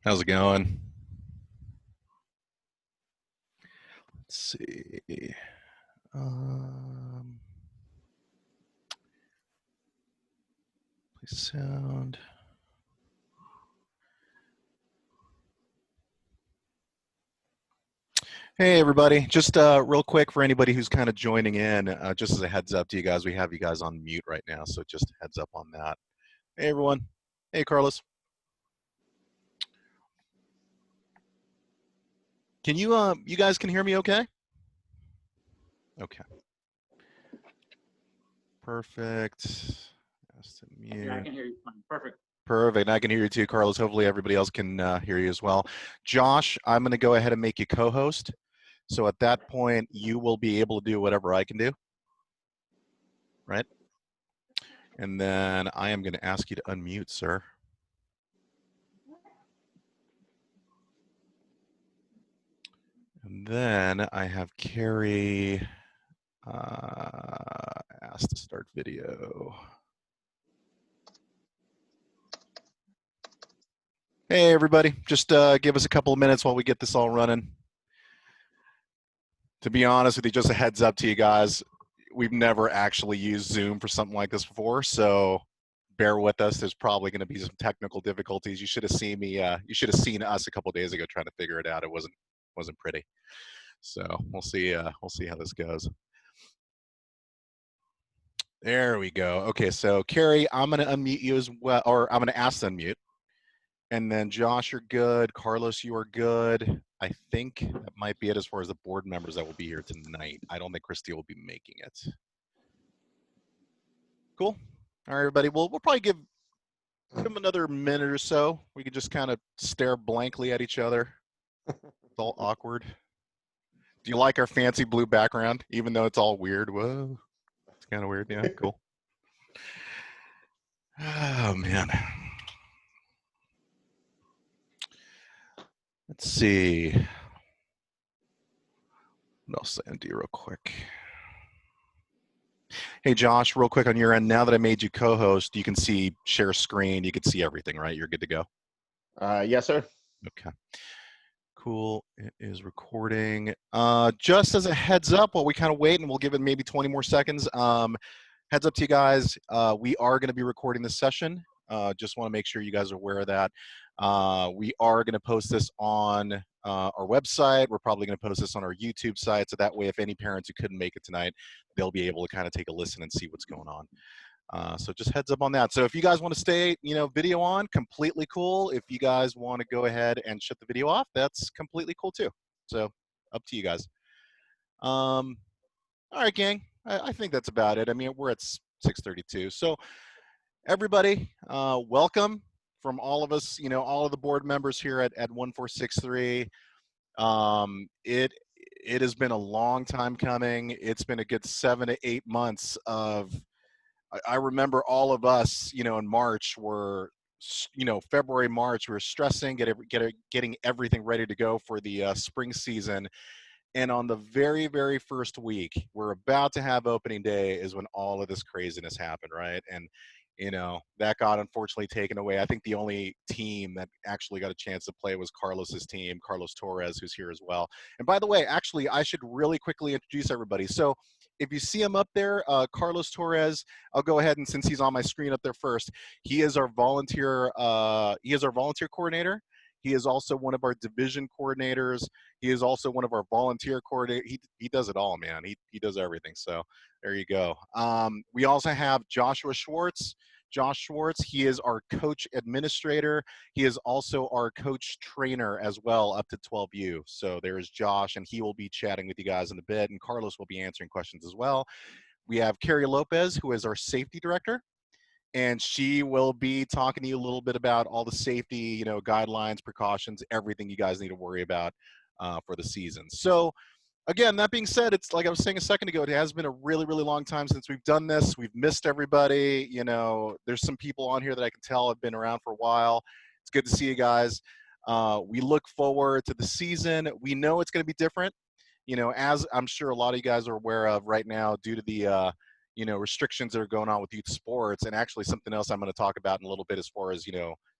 How's it going? Let's see. Play sound. Hey, everybody. Just real quick for anybody who's kind of joining in, just as a heads up to you guys, we have you guys on mute right now, so just heads up on that. Hey, everyone. Hey, Carlos. Can you guys can hear me okay? Okay. Perfect. Just mute. Yeah, I can hear you fine. Perfect. Perfect. I can hear you too, Carlos. Hopefully everybody else can hear you as well. Josh, I'm going to go ahead and make you co-host. So at that point, you will be able to do whatever I can do, right? And then I am going to ask you to unmute, sir. And then I have Carrie asked to start video. Hey, everybody. Just give us a couple of minutes while we get this all running. To be honest with you, just a heads up to you guys, we've never actually used Zoom for something like this before, so bear with us. There's probably going to be some technical difficulties. You should have seen me. You should have seen us a couple of days ago trying to figure it out. It wasn't pretty. So we'll see. We'll see how this goes. There we go. Okay, so Carrie, I'm going to unmute you as well, or I'm going to ask to unmute. And then Josh, you're good. Carlos, you are good. I think that might be it as far as the board members that will be here tonight. I don't think Christy will be making it. Cool. All right, everybody. We'll probably give them another minute or so. We can just kind of stare blankly at each other. It's all awkward. Do you like our fancy blue background, even though it's all weird? Whoa, it's kind of weird. Yeah, cool. Oh, man. Let's see. What else did I do real quick? Hey, Josh, real quick on your end, now that I made you co-host, you can see share screen. You can see everything, right? You're good to go? Yes, sir. Okay. Cool. It is recording. Just as a heads up, while we kind of wait, and we'll give it maybe 20 more seconds, heads up to you guys, we are going to be recording this session. Just want to make sure you guys are aware of that. We are going to post this on our website. We're probably going to post this on our YouTube site, so that way if any parents who couldn't make it tonight, they'll be able to kind of take a listen and see what's going on. So just heads up on that. So if you guys want to stay, video on, completely cool. If you guys want to go ahead and shut the video off, that's completely cool too. So up to you guys. All right, gang. I think that's about it. I mean, we're at 6:32. So everybody, welcome from all of us, all of the board members here at 1463. It has been a long time coming. It's been a good 7 to 8 months of, I remember all of us, in March were, February, March, we were stressing, getting everything ready to go for the spring season. And on the very, very first week, we're about to have opening day is when all of this craziness happened, right? And, that got unfortunately taken away. I think the only team that actually got a chance to play was Carlos's team, Carlos Torres, who's here as well. And by the way, actually, I should really quickly introduce everybody. So if you see him up there, Carlos Torres, I'll go ahead and since he's on my screen up there first, he is our volunteer coordinator. He is also one of our division coordinators. He is also one of our volunteer coordinators. He does it all, man. He does everything. So there you go. We also have Joshua Schwartz. Josh Schwartz, he is our coach administrator. He is also our coach trainer as well up to 12U. So there is Josh, and he will be chatting with you guys in a bit, and Carlos will be answering questions as well. We have Carrie Lopez, who is our safety director, and she will be talking to you a little bit about all the safety, guidelines, precautions, everything you guys need to worry about for the season. So again, that being said, it's like I was saying a second ago, it has been a really, really long time since we've done this. We've missed everybody. There's some people on here that I can tell have been around for a while. It's good to see you guys. We look forward to the season. We know it's going to be different, as I'm sure a lot of you guys are aware of right now due to the, restrictions that are going on with youth sports, and actually something else I'm going to talk about in a little bit as far as,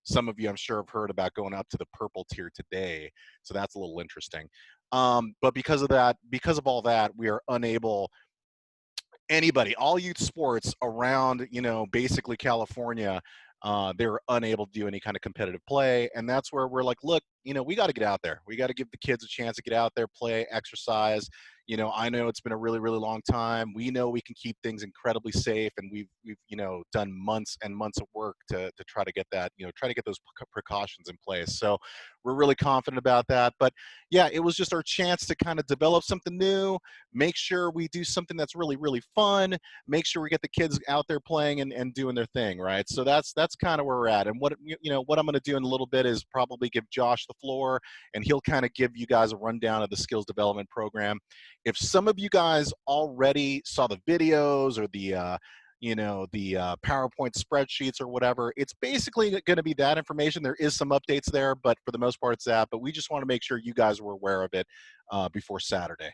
some of you I'm sure have heard about going up to the purple tier today, so that's a little interesting. But because of that, because of all that, we are unable, anybody, all youth sports around, basically California, they're unable to do any kind of competitive play. And that's where we're like, look, we got to get out there. We got to give the kids a chance to get out there, play, exercise. I know it's been a really, really long time. We know we can keep things incredibly safe, and we've done months and months of work to try to get that, try to get those precautions in place. So we're really confident about that. But yeah, it was just our chance to kind of develop something new, make sure we do something that's really, really fun, make sure we get the kids out there playing and doing their thing, right? So that's kind of where we're at. And what I'm going to do in a little bit is probably give Josh the floor, and he'll kind of give you guys a rundown of the skills development program. If some of you guys already saw the videos or the PowerPoint spreadsheets or whatever, it's basically going to be that information. There is some updates there, but for the most part, it's that. But we just want to make sure you guys were aware of it before Saturday.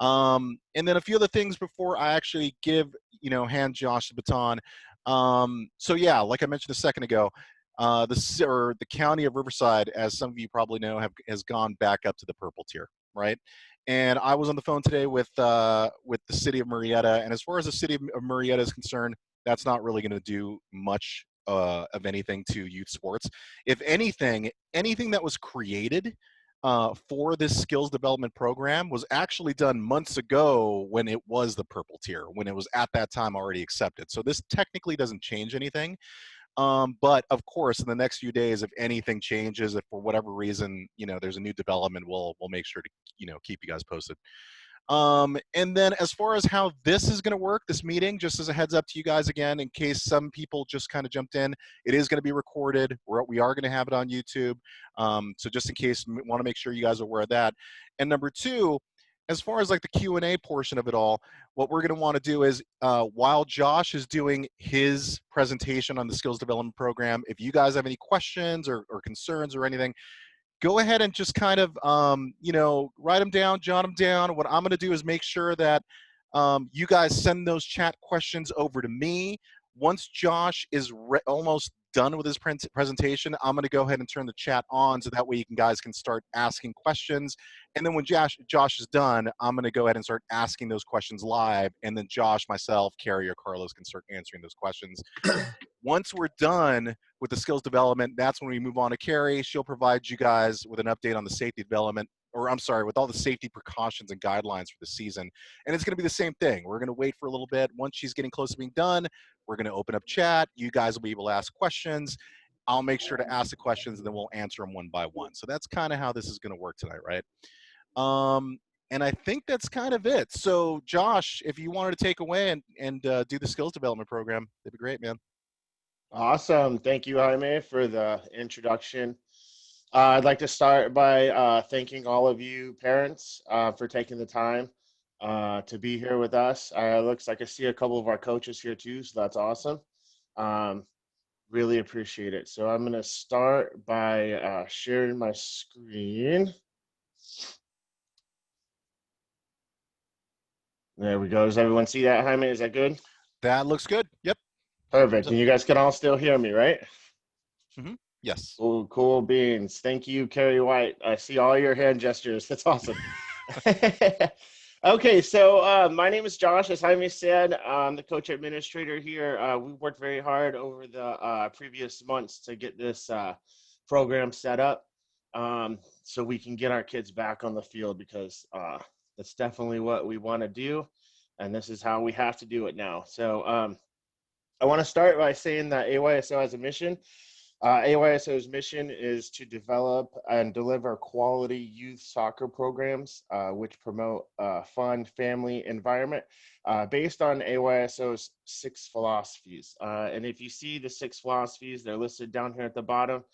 And then a few other things before I actually hand Josh the baton. So yeah, like I mentioned a second ago, the county of Riverside, as some of you probably know, has gone back up to the purple tier, right? And I was on the phone today with the city of Murrieta, and as far as the city of Murrieta is concerned, that's not really going to do much of anything to youth sports. If anything that was created for this skills development program was actually done months ago when it was the purple tier, when it was at that time already accepted. So this technically doesn't change anything. But of course, in the next few days, if anything changes, if for whatever reason, there's a new development, we'll make sure to, keep you guys posted. And then as far as how this is going to work, this meeting, just as a heads up to you guys again, in case some people just kind of jumped in, it is going to be recorded. We are going to have it on YouTube. So just in case, want to make sure you guys are aware of that. And number two, as far as like the Q&A portion of it all, what we're going to want to do is while Josh is doing his presentation on the skills development program, if you guys have any questions or concerns or anything, go ahead and just kind of, write them down, jot them down. What I'm going to do is make sure that you guys send those chat questions over to me. Once Josh is almost done with his presentation, I'm going to go ahead and turn the chat on so that way guys can start asking questions. And then when Josh is done, I'm going to go ahead and start asking those questions live. And then Josh, myself, Carrie, or Carlos can start answering those questions. Once we're done with the skills development, that's when we move on to Carrie. She'll provide you guys with an update on the safety development, or I'm sorry, with all the safety precautions and guidelines for the season. And it's going to be the same thing. We're going to wait for a little bit. Once she's getting close to being done, we're going to open up chat. You guys will be able to ask questions. I'll make sure to ask the questions, and then we'll answer them one by one. So that's kind of how this is going to work tonight, right? And I think that's kind of it. So Josh, if you wanted to take away and do the skills development program, that'd be great, man. Awesome. Thank you, Jaime, for the introduction. I'd like to start by thanking all of you parents for taking the time to be here with us. Looks like I see a couple of our coaches here too, so that's awesome. Really appreciate it. So I'm going to start by sharing my screen. There we go. Does everyone see that, Jaime? Is that good? That looks good. Yep. Perfect. And you guys can all still hear me, right? Mm-hmm. Yes. Cool beans. Thank you, Carrie White. I see all your hand gestures. That's awesome. Okay, so my name is Josh. As Jaime said, I'm the coach administrator here. We worked very hard over the previous months to get this program set up so we can get our kids back on the field, because that's definitely what we want to do, and this is how we have to do it now. So I want to start by saying that AYSO has a mission. AYSO's mission is to develop and deliver quality youth soccer programs which promote a fun family environment based on AYSO's 6 philosophies. And if you see the 6 philosophies, they're listed down here at the bottom.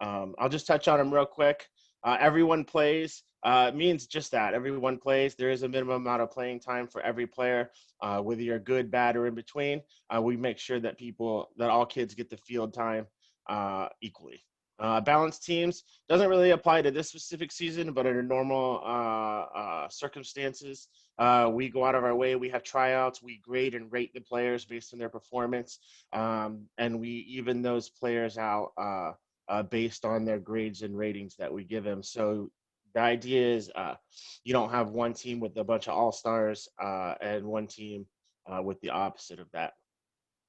I'll just touch on them real quick. Everyone plays means just that. Everyone plays. There is a minimum amount of playing time for every player, whether you're good, bad, or in between. We make sure that all kids get the field time equally. Balanced teams doesn't really apply to this specific season, but under normal circumstances, we go out of our way. We have tryouts. We grade and rate the players based on their performance, and we even those players out based on their grades and ratings that we give them. So the idea is you don't have one team with a bunch of all-stars and one team with the opposite of that.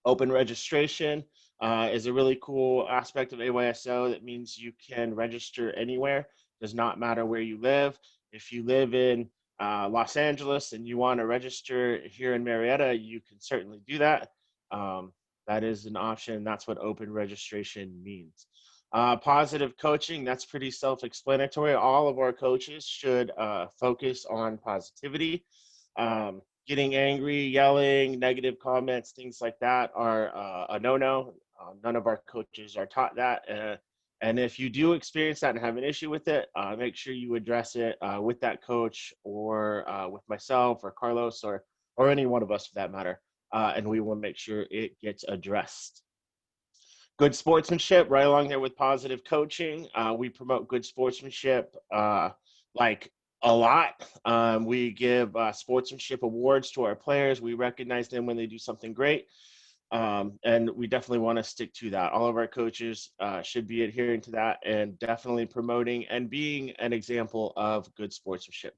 Open registration is a really cool aspect of AYSO. That means you can register anywhere. Does not matter where you live. If you live in Los Angeles and you want to register here in Marietta, you can certainly do that. Um, that is an option. That's what open registration means. Positive coaching, that's pretty self-explanatory. All of our coaches should focus on positivity. Getting angry, yelling, negative comments, things like that are a no-no. None of our coaches are taught that. And if you do experience that and have an issue with it, make sure you address it with that coach or with myself or Carlos or any one of us for that matter. And we will make sure it gets addressed. Good sportsmanship, right along there with positive coaching. We promote good sportsmanship like a lot. We give sportsmanship awards to our players. We recognize them when they do something great. And we definitely want to stick to that. All of our coaches should be adhering to that and definitely promoting and being an example of good sportsmanship.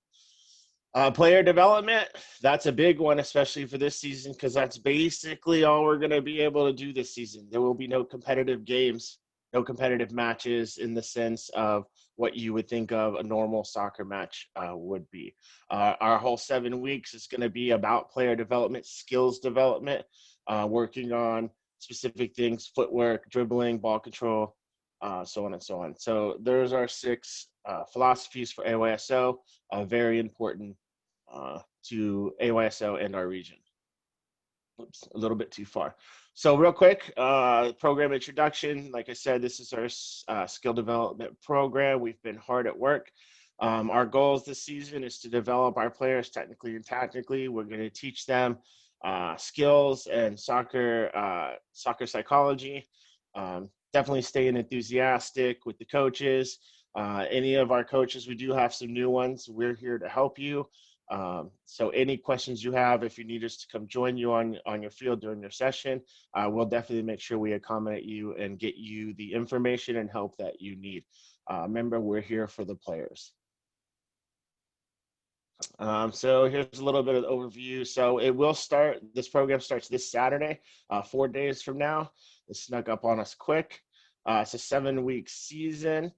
Player development, that's a big one, especially for this season, because that's basically all we're going to be able to do this season. There will be no competitive games, no competitive matches in the sense of what you would think of a normal soccer match would be. Our whole 7 weeks is going to be about player development, skills development, working on specific things, footwork, dribbling, ball control, so on and so on. So there's our 6 philosophies for AYSO, very important to AYSO and our region. Oops, a little bit too far. So real quick, program introduction. Like I said, this is our skill development program. We've been hard at work. Our goals this season is to develop our players technically and tactically. We're going to teach them skills and soccer psychology. Definitely staying enthusiastic with the coaches. Any of our coaches, we do have some new ones. We're here to help you. So any questions you have, if you need us to come join you on your field during your session, we'll definitely make sure we accommodate you and get you the information and help that you need. Remember, we're here for the players. So here's a little bit of the overview. So it will start, this program starts this Saturday, 4 days from now. It snuck up on us quick. It's a 7-week season.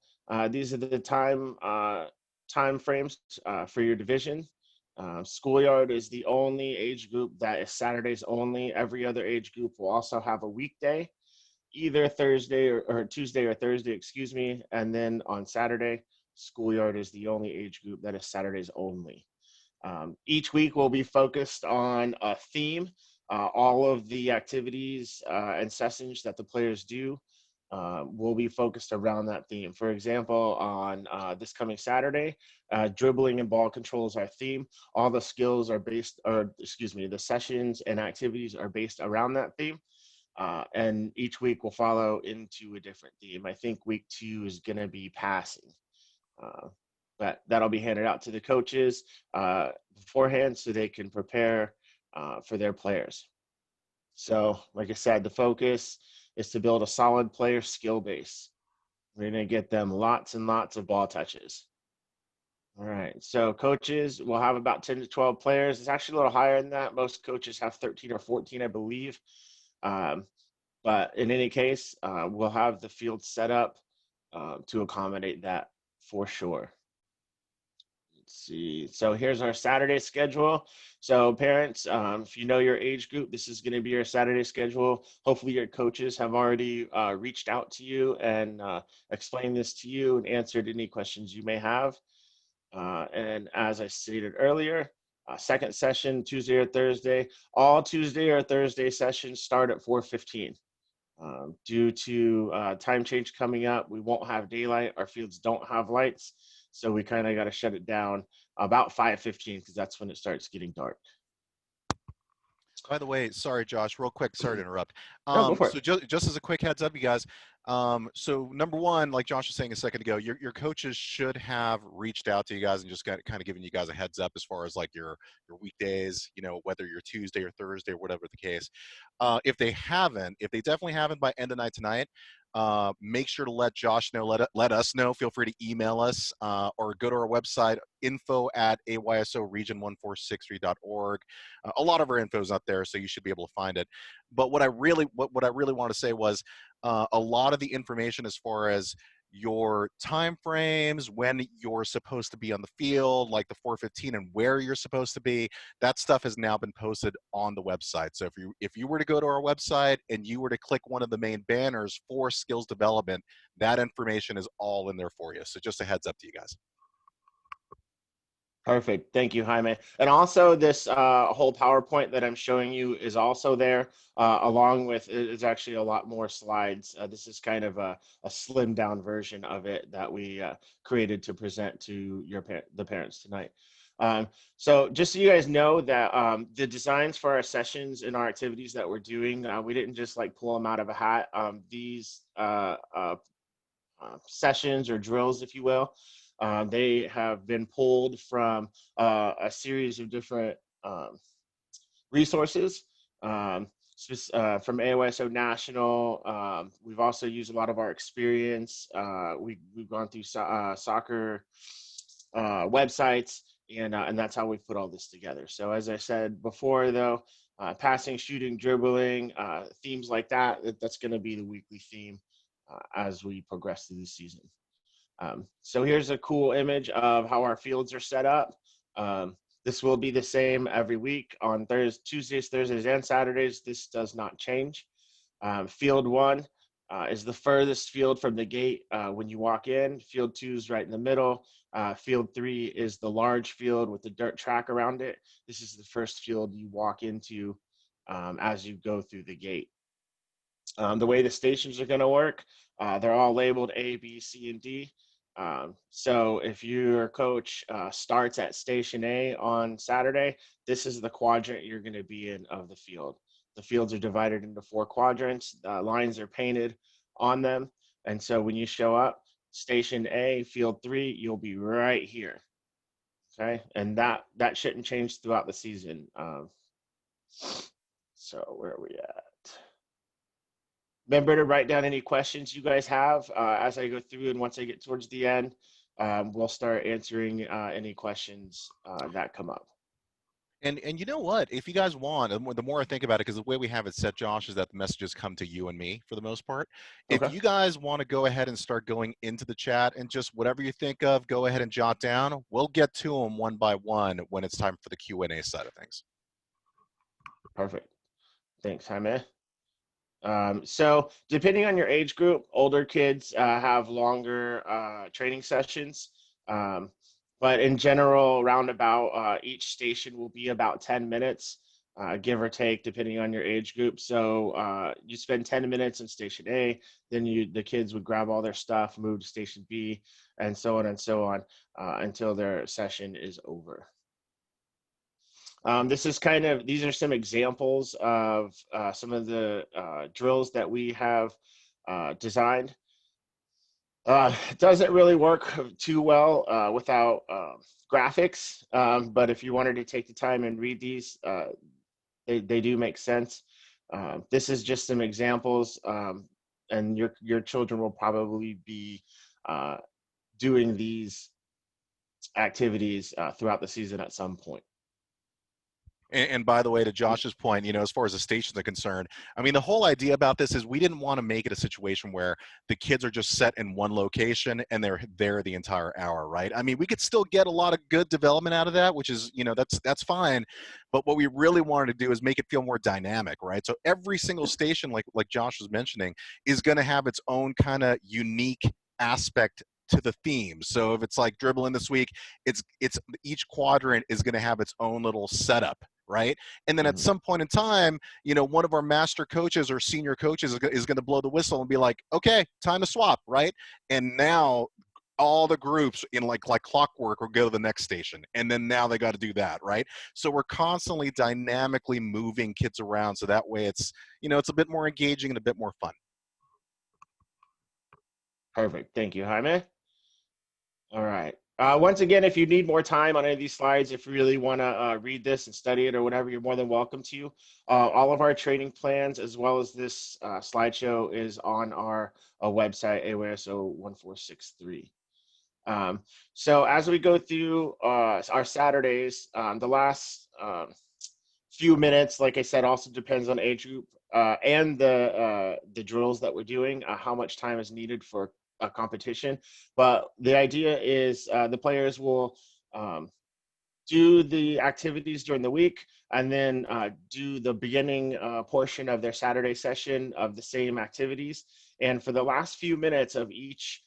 These are the time frames for your division. Schoolyard is the only age group that is Saturdays only. Every other age group will also have a weekday, either Thursday or Tuesday or Thursday, excuse me. And then on Saturday, Schoolyard is the only age group that is Saturdays only. Each week will be focused on a theme. All of the activities and sessions that the players do will be focused around that theme. For example, on this coming Saturday, dribbling and ball control is our theme. All the skills are based, or excuse me, the sessions and activities are based around that theme. And each week will follow into a different theme. I think week 2 is going to be passing. But that'll be handed out to the coaches beforehand so they can prepare for their players. So, like I said, the focus is to build a solid player skill base. We're going to get them lots and lots of ball touches. All right, so coaches will have about 10 to 12 players. It's actually a little higher than that. Most coaches have 13 or 14, I believe. But in any case, we'll have the field set up to accommodate that for sure. Let's see. So here's our Saturday schedule. So parents, if you know your age group, this is going to be your Saturday schedule. Hopefully your coaches have already reached out to you and explained this to you and answered any questions you may have. And as I stated earlier, second session, Tuesday or Thursday. All Tuesday or Thursday sessions start at 4:15. Due to time change coming up, we won't have daylight. Our fields don't have lights. So we kind of got to shut it down about 5:15 because that's when it starts getting dark. By the way, sorry, Josh, real quick, sorry to interrupt. No, go for it. So just as a quick heads up, you guys, so number one, like Josh was saying a second ago, your coaches should have reached out to you guys and just kind of giving you guys a heads up as far as like your weekdays, you know, whether you're Tuesday or Thursday or whatever the case. If they definitely haven't by end of night tonight, Make sure to let Josh know, let us know. Feel free to email us or go to our website, info@aysoregion1463.org. A lot of our info is up there, so you should be able to find it. But what I really want to say was a lot of the information as far as your time frames, when you're supposed to be on the field, like the 4:15, and where you're supposed to be, that stuff has now been posted on the website. So if you were to go to our website and you were to click one of the main banners for skills development, that information is all in there for you. So just a heads up to you guys. Perfect. Thank you, Jaime. And also this whole PowerPoint that I'm showing you is also there, along with, it's actually a lot more slides. This is kind of a slimmed down version of it that we created to present to the parents tonight. So just so you guys know that the designs for our sessions and our activities that we're doing, we didn't just like pull them out of a hat. These sessions or drills, if you will, they have been pulled from a series of different resources from AYSO National. We've also used a lot of our experience. We've gone through soccer websites, and that's how we've put all this together. So as I said before, though, passing, shooting, dribbling, themes like that's going to be the weekly theme as we progress through the season. So here's a cool image of how our fields are set up. This will be the same every week on Tuesdays, Thursdays, and Saturdays. This does not change. Field 1 is the furthest field from the gate when you walk in. Field 2 is right in the middle. Field 3 is the large field with the dirt track around it. This is the first field you walk into as you go through the gate. The way the stations are going to work, they're all labeled A, B, C, and D. So if your coach starts at station A on Saturday, this is the quadrant you're going to be in of the field. The fields are divided into 4 quadrants. Lines are painted on them. And so when you show up, station A, field 3, you'll be right here. Okay. And that shouldn't change throughout the season. So where are we at? Remember to write down any questions you guys have as I go through, and once I get towards the end, we'll start answering any questions that come up. And you know what? If you guys want, the more I think about it, because the way we have it set, Josh, is that the messages come to you and me for the most part. If Okay. you guys want to go ahead and start going into the chat and just whatever you think of, go ahead and jot down. We'll get to them one by one when it's time for the Q&A side of things. Perfect. Thanks, Jaime. So depending on your age group, older kids have longer training sessions. But in general, roundabout, each station will be about 10 minutes, give or take, depending on your age group. So you spend 10 minutes in station A, then the kids would grab all their stuff, move to station B, and so on until their session is over. These are some examples of some of the drills that we have designed. It doesn't really work too well without graphics, but if you wanted to take the time and read these, they do make sense. This is just some examples, and your children will probably be doing these activities throughout the season at some point. And by the way, to Josh's point, as far as the stations are concerned, I mean, the whole idea about this is we didn't want to make it a situation where the kids are just set in one location and they're there the entire hour, right? I mean, we could still get a lot of good development out of that, which is, that's fine. But what we really wanted to do is make it feel more dynamic, right? So every single station, like Josh was mentioning, is going to have its own kind of unique aspect to the theme. So if it's like dribbling this week, it's each quadrant is going to have its own little setup, right? And then at some point in time, one of our master coaches or senior coaches is going to blow the whistle and be like, okay, time to swap, right? And now all the groups in like clockwork will go to the next station, and then now they got to do that, right? So we're constantly dynamically moving kids around, so that way it's it's a bit more engaging and a bit more fun. Perfect. Thank you, Jaime. All right. Once again, if you need more time on any of these slides, if you really want to read this and study it or whatever, you're more than welcome to. All of our training plans, as well as this slideshow, is on our website, AYSO 1463. So as we go through our Saturdays, the last few minutes, like I said, also depends on age group and the drills that we're doing, how much time is needed for a competition. But the idea is the players will um, do the activities during the week and then do the beginning portion of their Saturday session of the same activities. And for the last few minutes of each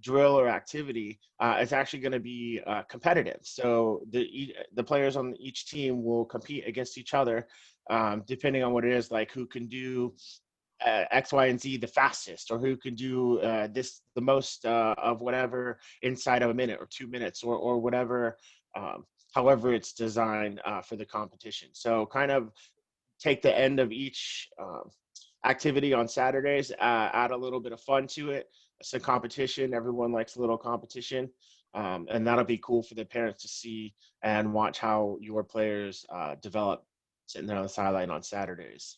drill or activity, it's actually going to be competitive. So the players on each team will compete against each other, depending on what it is, like who can do X, Y, and Z the fastest, or who can do the most of whatever inside of a minute or 2 minutes, or whatever, however it's designed for the competition. So kind of take the end of each activity on Saturdays, add a little bit of fun to it. It's a competition. Everyone likes a little competition. And that'll be cool for the parents to see and watch how your players develop sitting there on the sideline on Saturdays.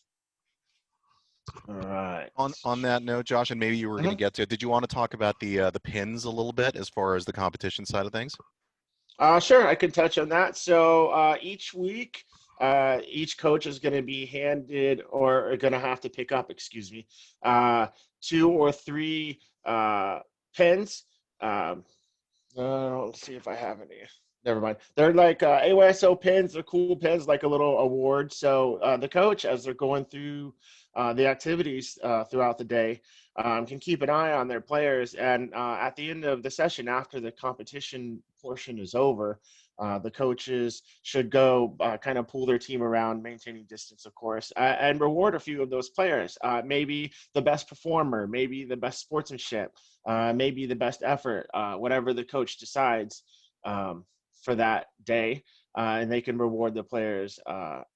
All right. On that note, Josh, and maybe you were going to get to it, did you want to talk about the pins a little bit as far as the competition side of things? Sure, I can touch on that. So each week, each coach is going to be handed or going to have to pick up, excuse me, 2 or 3 pens. Let's see if I have any. Never mind. They're like AYSO pins. They're cool pins, like a little award. So the coach, as they're going through the activities throughout the day, can keep an eye on their players. And at the end of the session, after the competition portion is over, the coaches should go kind of pull their team around, maintaining distance, of course, and reward a few of those players. Maybe the best performer, maybe the best sportsmanship, maybe the best effort, whatever the coach decides for that day. And they can reward the players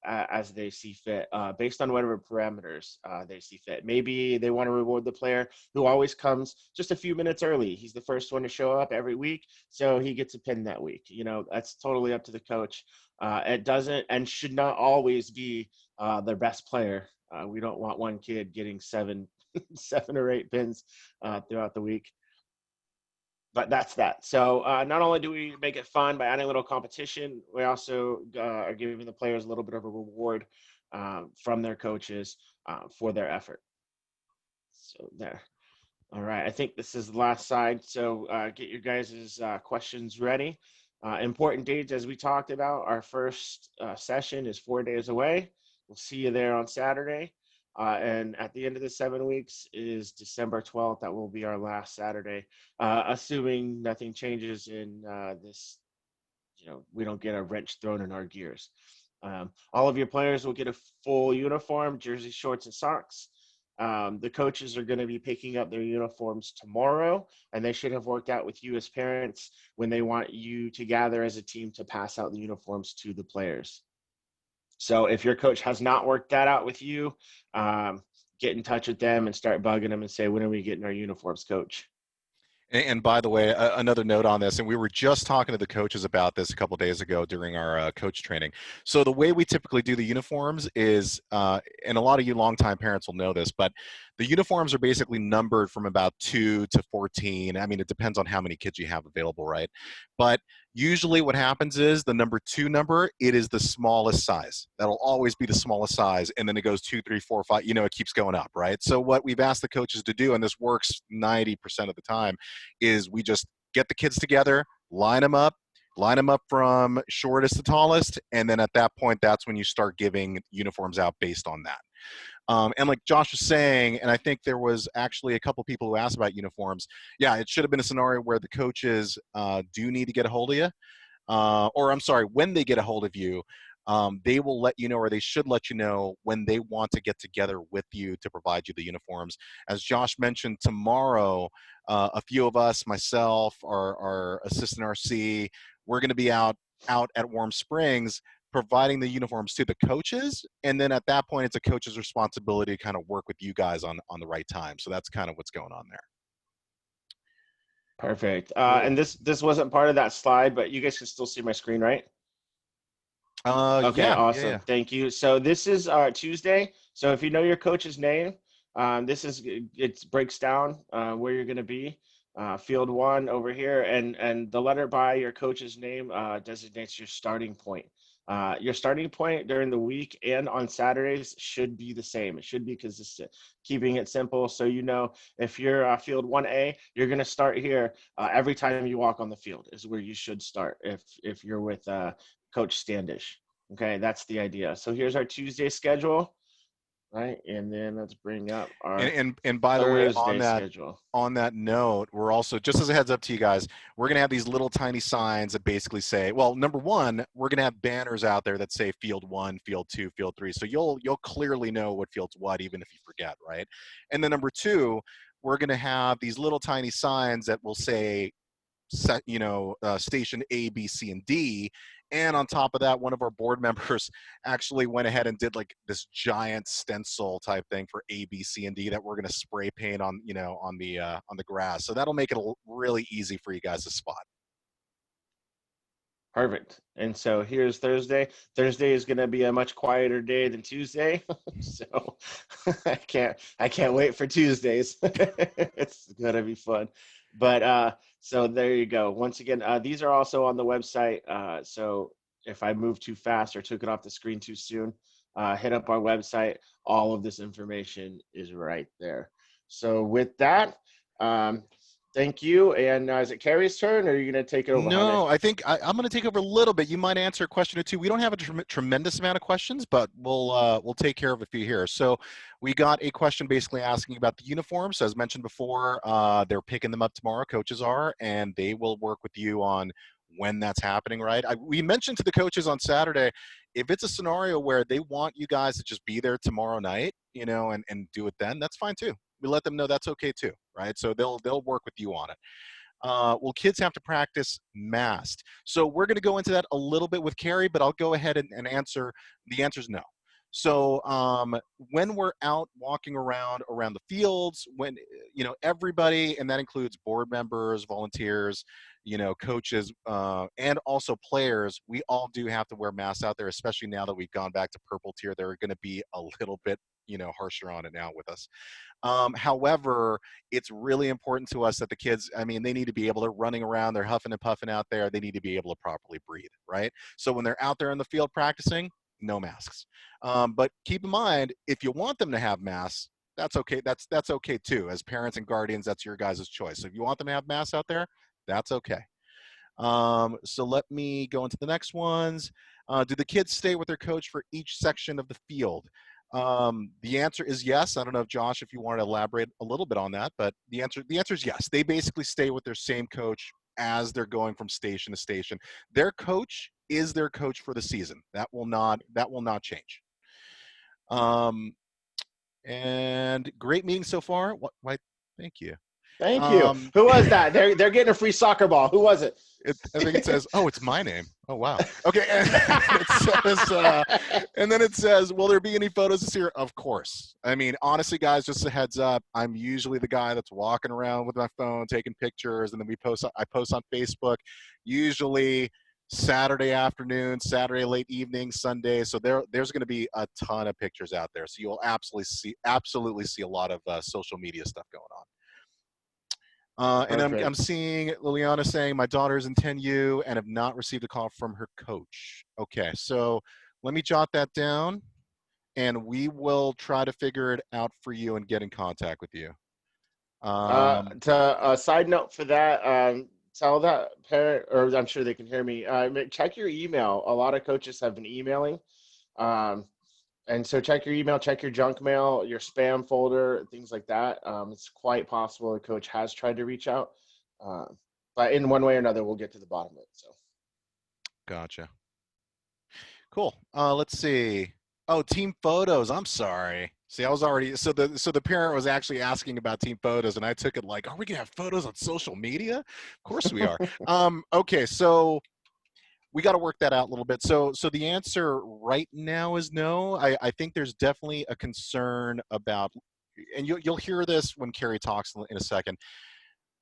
as they see fit, based on whatever parameters they see fit. Maybe they want to reward the player who always comes just a few minutes early. He's the first one to show up every week, so he gets a pin that week. That's totally up to the coach. It doesn't and should not always be their best player. We don't want one kid getting seven or 8 pins throughout the week. But that's that. So not only do we make it fun by adding a little competition, we also are giving the players a little bit of a reward from their coaches for their effort. So there. All right. I think this is the last side. So get your guys' questions ready. Important dates, as we talked about, our first session is 4 days away. We'll see you there on Saturday. And at the end of the 7 weeks is December 12th. That will be our last Saturday, assuming nothing changes in this, we don't get a wrench thrown in our gears. All of your players will get a full uniform, jersey, shorts, and socks. The coaches are going to be picking up their uniforms tomorrow, and they should have worked out with you as parents when they want you to gather as a team to pass out the uniforms to the players. So if your coach has not worked that out with you, get in touch with them and start bugging them and say, when are we getting our uniforms, coach? And by the way, another note on this, and we were just talking to the coaches about this a couple days ago during our coach training. So the way we typically do the uniforms is, and a lot of you longtime parents will know this, but the uniforms are basically numbered from about 2 to 14. I mean, it depends on how many kids you have available, right? But usually what happens is the number 2 number, it is the smallest size. That'll always be the smallest size. And then it goes 2, 3, 4, 5, it keeps going up, right? So what we've asked the coaches to do, and this works 90% of the time, is we just get the kids together, line them up from shortest to tallest, and then at that point, that's when you start giving uniforms out based on that. And like Josh was saying, and I think there was actually a couple people who asked about uniforms. Yeah, it should have been a scenario where the coaches do need to get a hold of you, or I'm sorry, when they get a hold of you, they will let you know, or they should let you know when they want to get together with you to provide you the uniforms. As Josh mentioned, tomorrow, a few of us, myself, our assistant RC, we're going to be out at Warm Springs providing the uniforms to the coaches, and then at that point, it's a coach's responsibility to kind of work with you guys on the right time. So that's kind of what's going on there. Perfect. And Cool. this wasn't part of that slide, but you guys can still see my screen, right? Okay, Yeah, yeah, awesome. yeah. Thank you. So this is Tuesday. So if you know your coach's name, this is it breaks down where you're going to be. Field one over here, and the letter by your coach's name designates your starting point during the week and on Saturdays should be the same. It should be consistent, keeping it simple. So you know if you're field 1A, you're going to start here every time you walk on the field is where you should start. If you're with Coach Standish. Okay, that's the idea. So here's our Tuesday schedule, right? And then let's bring up And our and by the way, Thursday schedule. on that note, we're also, just as a heads up to you guys, we're gonna have these little tiny signs that basically say, well, number one, we're gonna have banners out there that say field one, field two, field three. So you'll clearly know what field's what, even if you forget, right? And then number two, we're gonna have these little tiny signs that will say station A, B, C, and D. And on top of that, one of our board members actually went ahead and did like this giant stencil type thing for A, B, C, and D that we're going to spray paint on, on the grass. So that'll make it really easy for you guys to spot. Perfect. And so here's Thursday. Thursday is going to be a much quieter day than Tuesday. So I can't wait for Tuesdays. It's going to be fun. But so there you go. Once again, these are also on the website. So if I moved too fast or took it off the screen too soon, hit up our website. All of this information is right there. So with that, um, thank you. And is it Carrie's turn, or are you going to take it over, Hunter? No, I think I'm going to take over a little bit. You might answer a question or two. We don't have a tremendous amount of questions, but we'll take care of a few here. So we got a question basically asking about the uniforms. As mentioned before, they're picking them up tomorrow. Coaches are, and they will work with you on when that's happening. Right? We mentioned to the coaches on Saturday, if it's a scenario where they want you guys to just be there tomorrow night, and do it then, that's fine too. We let them know that's okay too, right? So they'll work with you on it. Well, kids have to practice masked. So we're going to go into that a little bit with Carrie, but I'll go ahead and answer. The answer is no. So when we're out walking around the fields, when everybody, and that includes board members, volunteers, coaches, and also players, we all do have to wear masks out there, especially now that we've gone back to purple tier. They're going to be a little bit harsher on it now with us. However, it's really important to us that the kids, I mean, they need to be able to running around, they're huffing and puffing out there. They need to be able to properly breathe, right? So when they're out there in the field practicing, no masks. But keep in mind, if you want them to have masks, that's okay. That's okay too. As parents and guardians, that's your guys' choice. So if you want them to have masks out there, that's okay. So let me go into the next ones. Do the kids stay with their coach for each section of the field? The answer is yes. I don't know if Josh, if you want to elaborate a little bit on that, but the answer is yes. They basically stay with their same coach as they're going from station to station. Their coach is their coach for the season. That will not change. And great meeting so far. Why? Thank you. Thank you. Um, Who was that? They're getting a free soccer ball. Who was it? I think it says, "Oh, it's my name." Oh, wow. Okay, and then it says, "Will there be any photos this year?" Of course. I mean, honestly, guys, just a heads up. I'm usually the guy that's walking around with my phone, taking pictures, and then I post on Facebook, usually Saturday afternoon, Saturday late evening, Sunday. So there's going to be a ton of pictures out there. So you'll absolutely see a lot of social media stuff going on. And I'm Perfect. seeing Liliana saying, my daughter is in 10U and have not received a call from her coach. Okay, so let me jot that down, and we will try to figure it out for you and get in contact with you. To a side note for that, tell that parent, or I'm sure they can hear me. Check your email. A lot of coaches have been emailing, um, and so check your email, check your junk mail, your spam folder, things like that. It's quite possible a coach has tried to reach out, uh, but in one way or another, we'll get to the bottom of it. So. Gotcha. Cool. Let's see. Oh, team photos. I'm sorry. See, I was already the parent was actually asking about team photos, and I took it like, are we gonna have photos on social media? Of course we are. Okay, so we got to work that out a little bit. So the answer right now is no. I think there's definitely a concern about, and you'll hear this when Carrie talks in a second.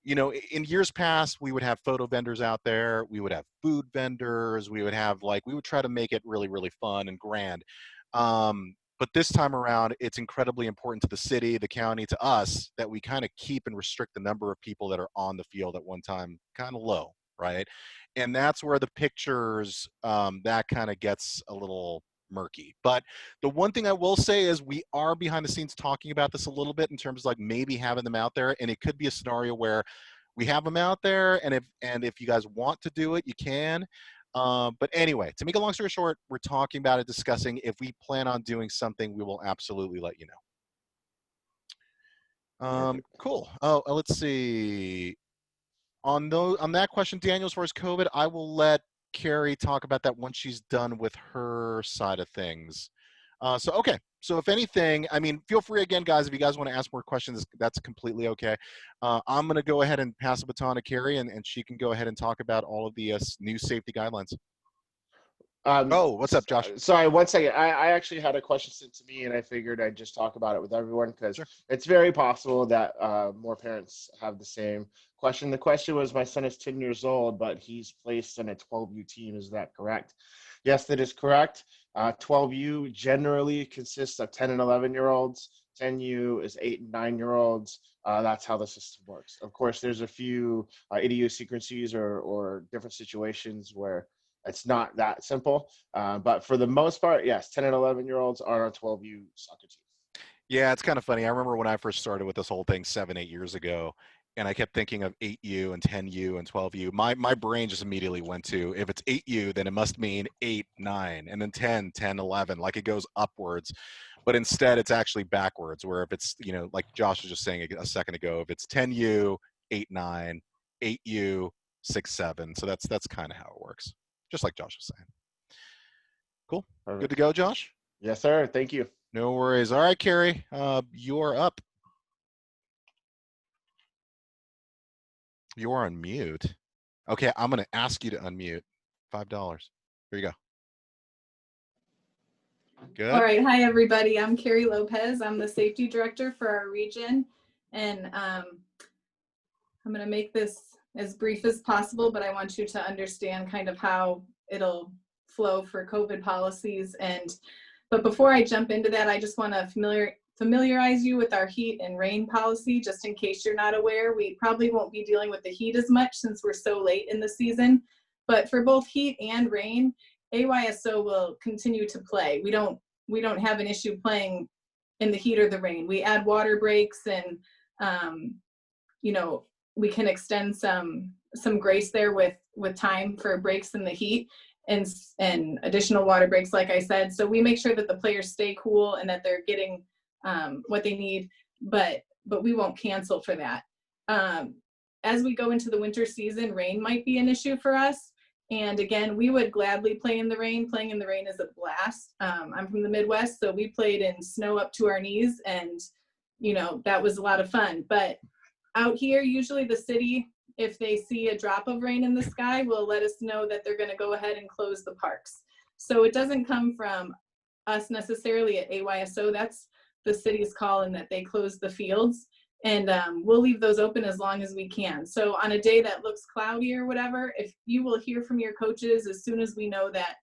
you know, in years past, we would have photo vendors out there, we would have food vendors, we would have like, we would try to make it really, really fun and grand. But this time around, it's incredibly important to the city, the county, to us that we kind of keep and restrict the number of people that are on the field at one time kind of low, right? And that's where the pictures, that kind of gets a little murky. But the one thing I will say is we are behind the scenes talking about this a little bit in terms of like maybe having them out there, and it could be a scenario where we have them out there, and if you guys want to do it, you can. But anyway, to make a long story short, we're talking about it, discussing. If we plan on doing something, we will absolutely let you know. Perfect. Cool. Oh, let's see. On that question, Daniel, as far as COVID, I will let Carrie talk about that once she's done with her side of things. So okay. So if anything, I mean, feel free again, guys. If you guys want to ask more questions, that's completely okay. I'm going to go ahead and pass the baton to Carrie, and she can go ahead and talk about all of the new safety guidelines. Oh, what's up, Josh? Sorry, one second. I actually had a question sent to me, and I figured I'd just talk about it with everyone because Sure. it's very possible that more parents have the same question. The question was, my son is 10 years old, but he's placed in a 12U team. Is that correct? Yes, that is correct. 12U generally consists of 10 and 11-year-olds. 10U is 8 and 9-year-olds. That's how the system works. Of course, there's a few idiosyncrasies or different situations where it's not that simple. But for the most part, yes, 10 and 11-year-olds are on 12U soccer team. Yeah, it's kind of funny. I remember when I first started with this whole thing 7, 8 years ago, and I kept thinking of 8U and 10U and 12U. My brain just immediately went to, if it's 8U, then it must mean 8, 9, and then 10, 10, 11, like it goes upwards. But instead, it's actually backwards, where if it's, you know, like Josh was just saying a second ago, if it's 10U, 8, 9, 8U, 6, 7. So that's kind of how it works, just like Josh was saying. Cool. Perfect. Good to go, Josh? Yes, sir. Thank you. No worries. All right, Carrie, you're up. You're on mute. Okay, I'm going to ask you to unmute. $5. Here you go. Good. All right. Hi, everybody. I'm Carrie Lopez. I'm the safety director for our region. And I'm going to make this as brief as possible, but I want you to understand kind of how it'll flow for COVID policies. But before I jump into that, I just want to familiarize you with our heat and rain policy, just in case you're not aware. We probably won't be dealing with the heat as much since we're so late in the season. But for both heat and rain, AYSO will continue to play. We don't have an issue playing in the heat or the rain. We add water breaks, and you know, we can extend some grace there with time for breaks in the heat and additional water breaks, like I said. So we make sure that the players stay cool and that they're getting what they need, but we won't cancel for that. As we go into the winter season, rain might be an issue for us. And again, we would gladly play in the rain. Playing in the rain is a blast. I'm from the Midwest, so we played in snow up to our knees, and you know, that was a lot of fun. But out here, usually the city, if they see a drop of rain in the sky, will let us know that they're going to go ahead and close the parks. So it doesn't come from us necessarily at AYSO. That's the city's call, and that they close the fields. And we'll leave those open as long as we can. So on a day that looks cloudy or whatever, if you will hear from your coaches as soon as we know that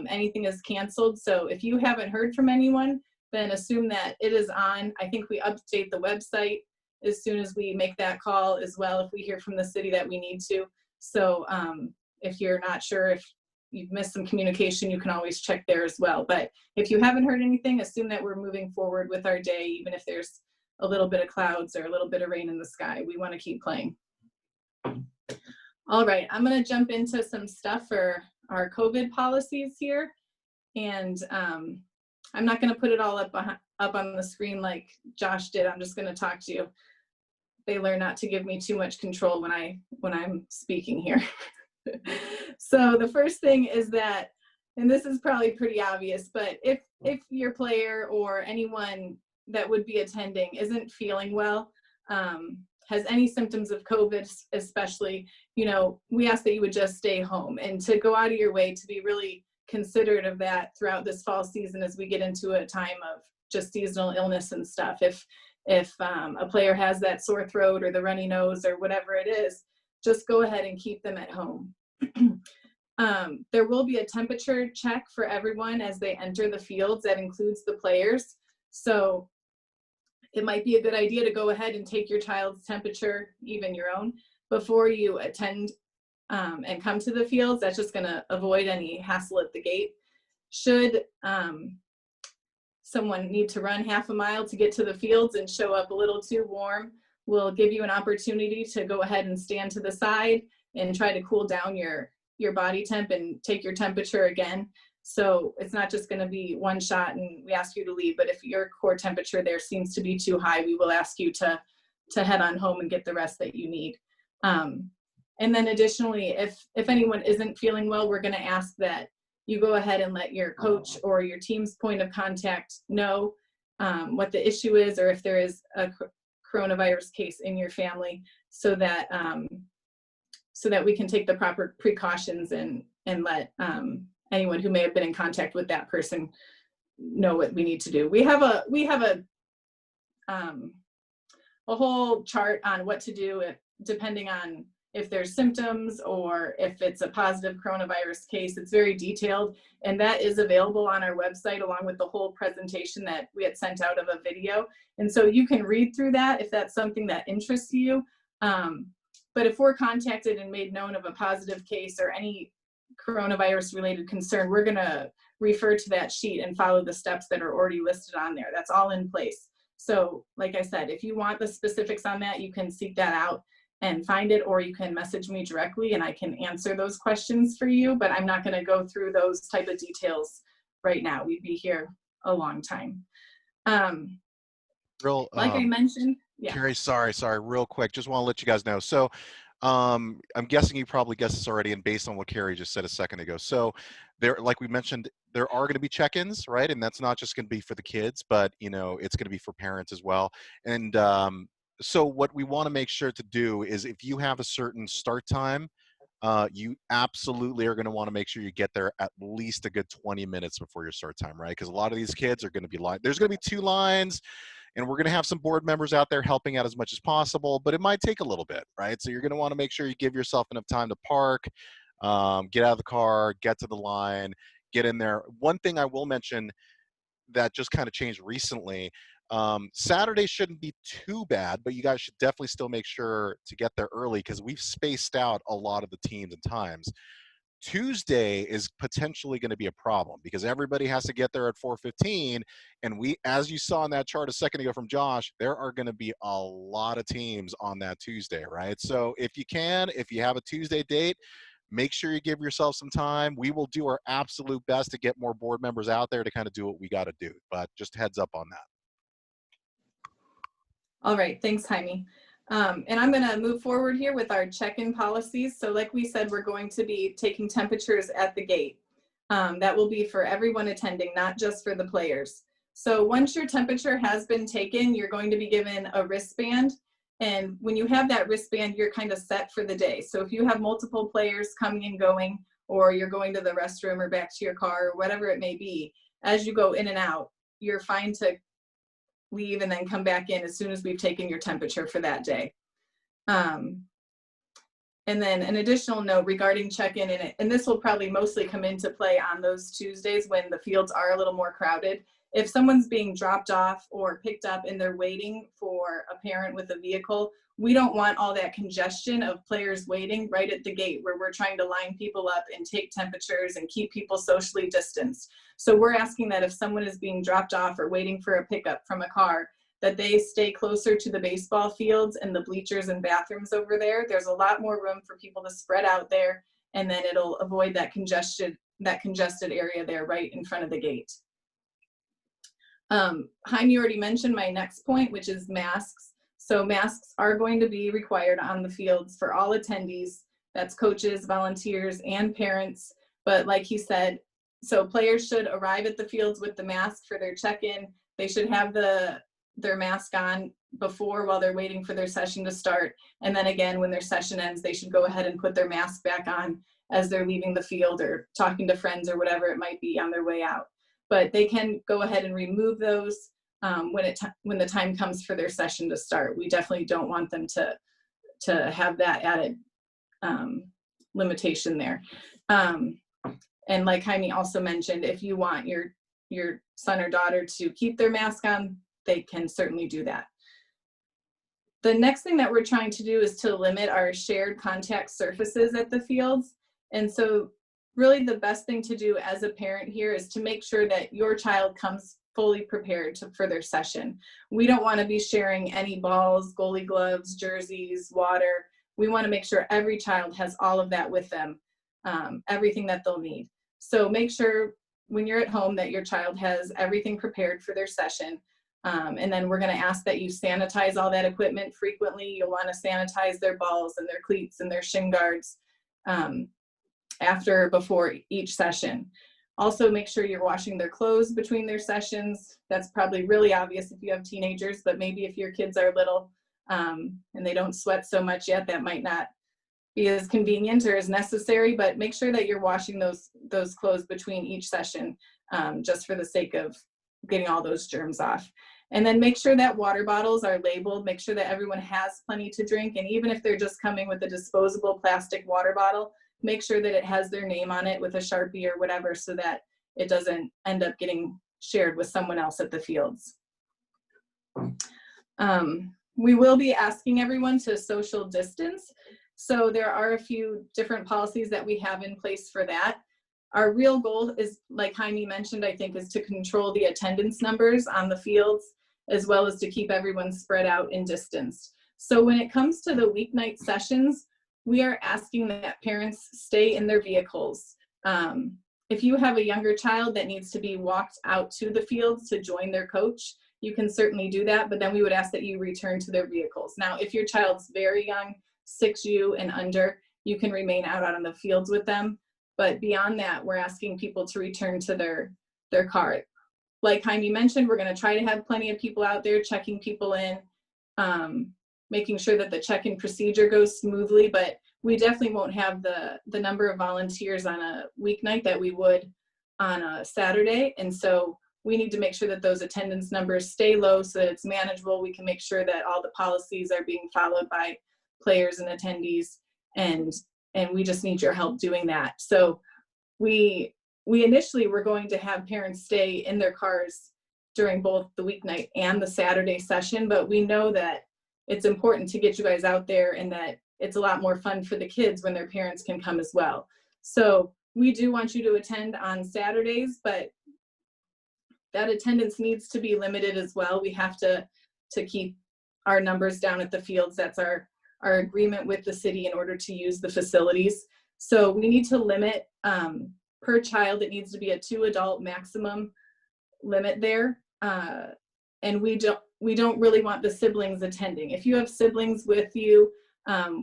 anything is canceled. So if you haven't heard from anyone, then assume that it is on. I think we update the website as soon as we make that call as well, if we hear from the city that we need to. So if you're not sure, if you've missed some communication, you can always check there as well. But if you haven't heard anything, assume that we're moving forward with our day, even if there's a little bit of clouds or a little bit of rain in the sky. We want to keep playing. All right, I'm going to jump into some stuff for our COVID policies here. And I'm not going to put it all up on the screen like Josh did. I'm just going to talk to you. They learn not to give me too much control when I'm speaking here. So the first thing is that, and this is probably pretty obvious, but if your player or anyone that would be attending isn't feeling well, has any symptoms of COVID especially, you know, we ask that you would just stay home and to go out of your way to be really considerate of that throughout this fall season as we get into a time of just seasonal illness and stuff. If a player has that sore throat or the runny nose or whatever it is, just go ahead and keep them at home. There will be a temperature check for everyone as they enter the fields. That includes the players. So it might be a good idea to go ahead and take your child's temperature, even your own, before you attend and come to the fields. That's just going to avoid any hassle at the gate. Should someone need to run half a mile to get to the fields and show up a little too warm, we'll give you an opportunity to go ahead and stand to the side and try to cool down your body temp and take your temperature again. So it's not just going to be one shot and we ask you to leave, but if your core temperature there seems to be too high, we will ask you to head on home and get the rest that you need. And then additionally, if anyone isn't feeling well, we're going to ask that you go ahead and let your coach or your team's point of contact know what the issue is, or if there is a coronavirus case in your family, so that we can take the proper precautions and let anyone who may have been in contact with that person know what we need to do. We have a whole chart on what to do depending on if there's symptoms or if it's a positive coronavirus case. It's very detailed, and that is available on our website along with the whole presentation that we had sent out of a video. And so you can read through that if that's something that interests you. But if we're contacted and made known of a positive case or any coronavirus related concern, we're going to refer to that sheet and follow the steps that are already listed on there. That's all in place. So like I said, if you want the specifics on that, you can seek that out and find it, or you can message me directly and I can answer those questions for you, but I'm not going to go through those type of details right now. We'd be here a long time. Like I mentioned, yeah. Carrie, sorry, real quick. Just want to let you guys know. So I'm guessing you probably guessed this already, and based on what Carrie just said a second ago. So there, like we mentioned, there are going to be check-ins, right? And that's not just going to be for the kids, but it's going to be for parents as well. And so what we want to make sure to do is, if you have a certain start time, you absolutely are going to want to make sure you get there at least a good 20 minutes before your start time, right? Because a lot of these kids are going to be there's going to be 2 lines, and we're going to have some board members out there helping out as much as possible, but it might take a little bit, right? So you're going to want to make sure you give yourself enough time to park, get out of the car, get to the line, get in there. One thing I will mention that just kind of changed recently, Saturday shouldn't be too bad, but you guys should definitely still make sure to get there early, because we've spaced out a lot of the teams and times. Tuesday is potentially going to be a problem because everybody has to get there at 4:15, and we, as you saw in that chart a second ago from Josh, there are going to be a lot of teams on that Tuesday, right? So if you have a Tuesday date, make sure you give yourself some time. We will do our absolute best to get more board members out there to kind of do what we got to do, but just heads up on that. All right, thanks, Jaime. And I'm going to move forward here with our check-in policies. So like we said, we're going to be taking temperatures at the gate. That will be for everyone attending, not just for the players. So once your temperature has been taken, you're going to be given a wristband. And when you have that wristband, you're kind of set for the day. So if you have multiple players coming and going, or you're going to the restroom or back to your car or whatever it may be, as you go in and out, you're fine to leave and then come back in as soon as we've taken your temperature for that day. And then an additional note regarding check-in, and this will probably mostly come into play on those Tuesdays when the fields are a little more crowded. If someone's being dropped off or picked up and they're waiting for a parent with a vehicle, we don't want all that congestion of players waiting right at the gate where we're trying to line people up and take temperatures and keep people socially distanced. So we're asking that if someone is being dropped off or waiting for a pickup from a car, that they stay closer to the baseball fields and the bleachers and bathrooms over there. There's a lot more room for people to spread out there, and then it'll avoid that congested area there right in front of the gate. Jaime already mentioned my next point, which is masks. So masks are going to be required on the fields for all attendees. That's coaches, volunteers, and parents. But like he said, so players should arrive at the fields with the mask for their check-in. They should have their mask on before, while they're waiting for their session to start. And then again, when their session ends, they should go ahead and put their mask back on as they're leaving the field or talking to friends or whatever it might be on their way out. But they can go ahead and remove those when the time comes for their session to start. We definitely don't want them to have that added limitation there. And like Jaime also mentioned, if you want your son or daughter to keep their mask on, they can certainly do that. The next thing that we're trying to do is to limit our shared contact surfaces at the fields. And so really the best thing to do as a parent here is to make sure that your child comes fully prepared for their session. We don't want to be sharing any balls, goalie gloves, jerseys, water. We want to make sure every child has all of that with them, everything that they'll need. So make sure when you're at home that your child has everything prepared for their session. And then we're going to ask that you sanitize all that equipment frequently. You'll want to sanitize their balls and their cleats and their shin guards before each session. Also make sure you're washing their clothes between their sessions. That's probably really obvious if you have teenagers, but maybe if your kids are little and they don't sweat so much yet, that might not be as convenient or as necessary, but make sure that you're washing those clothes between each session just for the sake of getting all those germs off. And then make sure that water bottles are labeled, make sure that everyone has plenty to drink. And even if they're just coming with a disposable plastic water bottle, make sure that it has their name on it with a Sharpie or whatever so that it doesn't end up getting shared with someone else at the fields. We will be asking everyone to social distance. So there are a few different policies that we have in place for that. Our real goal is, like Jaime mentioned, I think, is to control the attendance numbers on the fields, as well as to keep everyone spread out and distanced. So when it comes to the weeknight sessions, we are asking that parents stay in their vehicles. If you have a younger child that needs to be walked out to the fields to join their coach, you can certainly do that, but then we would ask that you return to their vehicles. Now, if your child's very young, 6U and under, you can remain out on the fields with them. But beyond that, we're asking people to return to their car. Like Jaime mentioned, we're going to try to have plenty of people out there checking people in, making sure that the check-in procedure goes smoothly, but we definitely won't have the number of volunteers on a weeknight that we would on a Saturday. And so we need to make sure that those attendance numbers stay low so that it's manageable. We can make sure that all the policies are being followed by players and attendees, and we just need your help doing that. So we initially were going to have parents stay in their cars during both the weeknight and the Saturday session, but we know that it's important to get you guys out there and that it's a lot more fun for the kids when their parents can come as well. So we do want you to attend on Saturdays, but that attendance needs to be limited as well. We have to keep our numbers down at the fields. That's our agreement with the city in order to use the facilities. So we need to limit per child. It needs to be a 2 adult maximum limit there. And we don't really want the siblings attending. If you have siblings with you,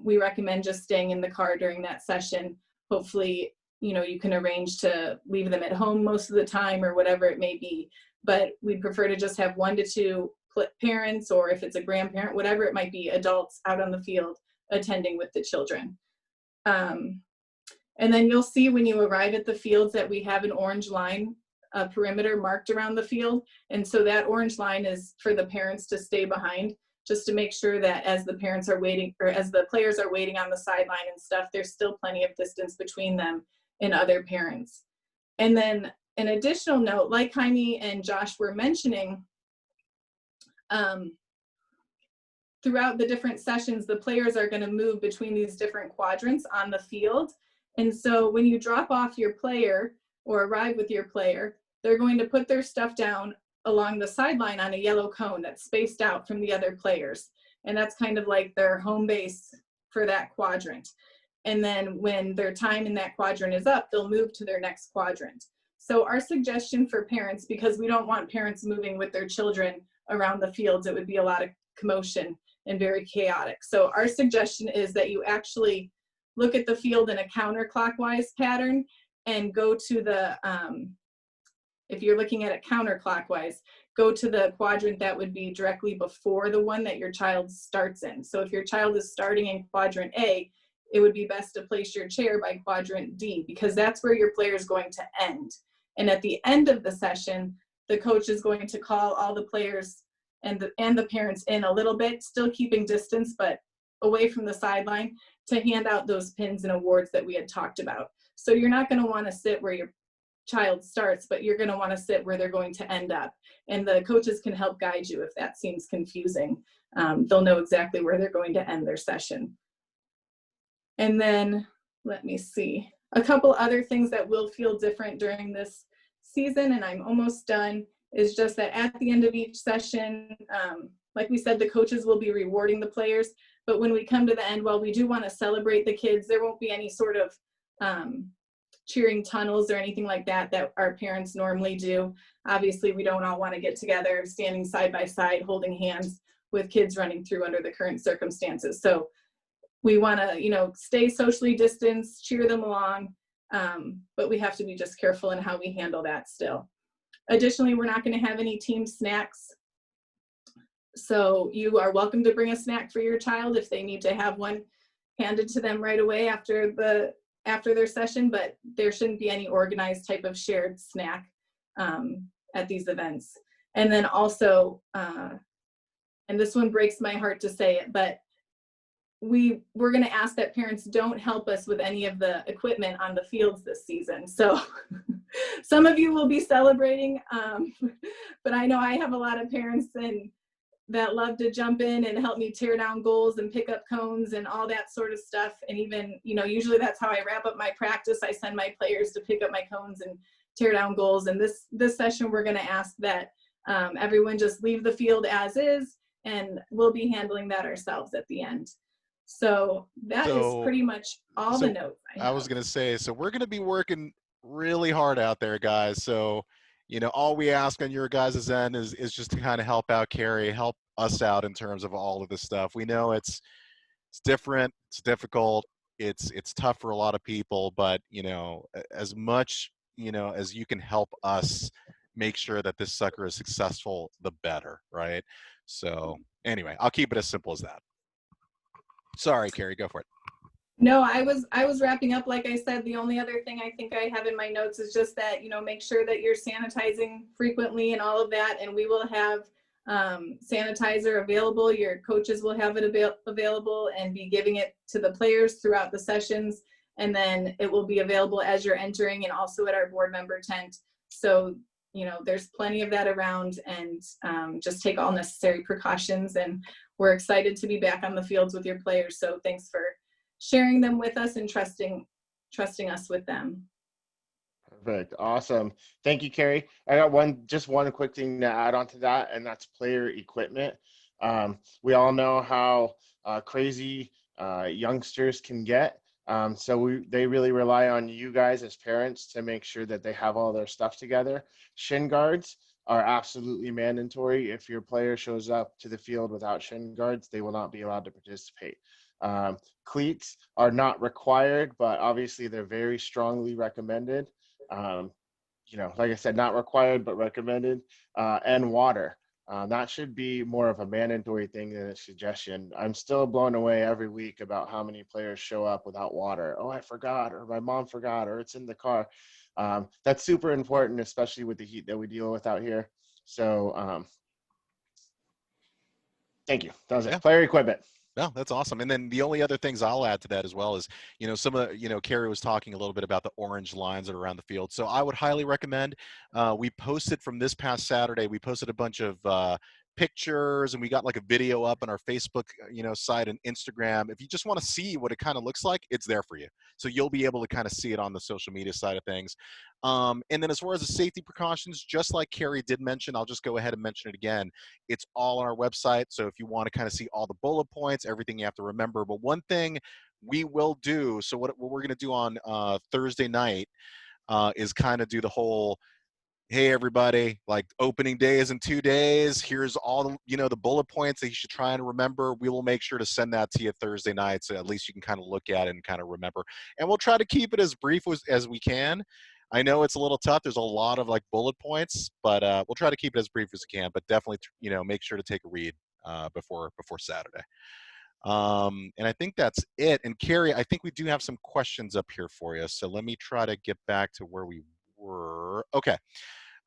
we recommend just staying in the car during that session. Hopefully, you can arrange to leave them at home most of the time or whatever it may be. But we'd prefer to just have 1 to 2 parents, or if it's a grandparent, whatever it might be, adults out on the field attending with the children. And then you'll see when you arrive at the fields that we have an orange line, a perimeter marked around the field. And so that orange line is for the parents to stay behind, just to make sure that as the parents are waiting, or as the players are waiting on the sideline and stuff, there's still plenty of distance between them and other parents. And then an additional note, like Jaime and Josh were mentioning, throughout the different sessions, the players are going to move between these different quadrants on the field. And so when you drop off your player or arrive with your player, they're going to put their stuff down along the sideline on a yellow cone that's spaced out from the other players. And that's kind of like their home base for that quadrant. And then when their time in that quadrant is up, they'll move to their next quadrant. So our suggestion for parents, because we don't want parents moving with their children around the fields, it would be a lot of commotion and very chaotic. So our suggestion is that you actually look at the field in a counterclockwise pattern and go to the, if you're looking at it counterclockwise, go to the quadrant that would be directly before the one that your child starts in. So if your child is starting in quadrant A, it would be best to place your chair by quadrant D, because that's where your player is going to end. And at the end of the session, the coach is going to call all the players and the parents in a little bit, still keeping distance, but away from the sideline, to hand out those pins and awards that we had talked about. So you're not going to want to sit where your child starts, but you're going to want to sit where they're going to end up. And the coaches can help guide you if that seems confusing. They'll know exactly where they're going to end their session. And then, let me see, a couple other things that will feel different during this season, and I'm almost done, is just that at the end of each session, like we said, the coaches will be rewarding the players, but when we come to the end, while we do want to celebrate the kids, there won't be any sort of cheering tunnels or anything like that that our parents normally do. Obviously, we don't all want to get together standing side by side holding hands with kids running through under the current circumstances. So we want to, stay socially distanced, cheer them along, but we have to be just careful in how we handle that still. Additionally, we're not going to have any team snacks. So you are welcome to bring a snack for your child if they need to have one handed to them right away after their session, but there shouldn't be any organized type of shared snack at these events. And then also, and this one breaks my heart to say it, but we're going to ask that parents don't help us with any of the equipment on the fields this season. So some of you will be celebrating, but I know I have a lot of parents that love to jump in and help me tear down goals and pick up cones and all that sort of stuff. And even, usually that's how I wrap up my practice. I send my players to pick up my cones and tear down goals. And this session, we're going to ask that everyone just leave the field as is, and we'll be handling that ourselves at the end. So that is pretty much all the notes I have. I was going to say, so we're going to be working really hard out there, guys. So, all we ask on your guys' end is just to kind of help out Carrie, help us out in terms of all of this stuff. We know it's different, it's difficult, it's tough for a lot of people, but, as much, as you can help us make sure that this sucker is successful, the better, right? So anyway, I'll keep it as simple as that. Sorry, Carrie, go for it. No, I was wrapping up. Like I said, the only other thing I think I have in my notes is just that, make sure that you're sanitizing frequently and all of that. And we will have sanitizer available. Your coaches will have it available and be giving it to the players throughout the sessions. And then it will be available as you're entering and also at our board member tent. So, there's plenty of that around, and just take all necessary precautions. And we're excited to be back on the fields with your players. So thanks for sharing them with us and trusting us with them. Perfect. Awesome. Thank you, Carrie. I got just one quick thing to add on to that, and that's player equipment. We all know how crazy youngsters can get. So they really rely on you guys as parents to make sure that they have all their stuff together. Shin guards are absolutely mandatory. If your player shows up to the field without shin guards, they will not be allowed to participate. Cleats are not required, but obviously they're very strongly recommended. Like I said, not required, but recommended. And water. That should be more of a mandatory thing than a suggestion. I'm still blown away every week about how many players show up without water. Oh, I forgot, or my mom forgot, or it's in the car. That's super important, especially with the heat that we deal with out here. So thank you. That was it. Player equipment. No, that's awesome. And then the only other things I'll add to that as well is, some of the, Carrie was talking a little bit about the orange lines that are around the field. So I would highly recommend, we posted from this past Saturday, we posted a bunch of pictures, and we got like a video up on our Facebook, site and Instagram. If you just want to see what it kind of looks like, it's there for you. So you'll be able to kind of see it on the social media side of things. And then as far as the safety precautions, just like Carrie did mention, I'll just go ahead and mention it again. It's all on our website. So if you want to kind of see all the bullet points, everything you have to remember. But one thing we will do, so what we're going to do on Thursday night is kind of do the whole, hey, everybody, like opening day is in 2 days. Here's all, the bullet points that you should try and remember. We will make sure to send that to you Thursday night, so at least you can kind of look at it and kind of remember. And we'll try to keep it as brief as we can. I know it's a little tough. There's a lot of like bullet points, but we'll try to keep it as brief as we can. But definitely, make sure to take a read before Saturday. And I think that's it. And Carrie, I think we do have some questions up here for you. So let me try to get back to where we were. Okay.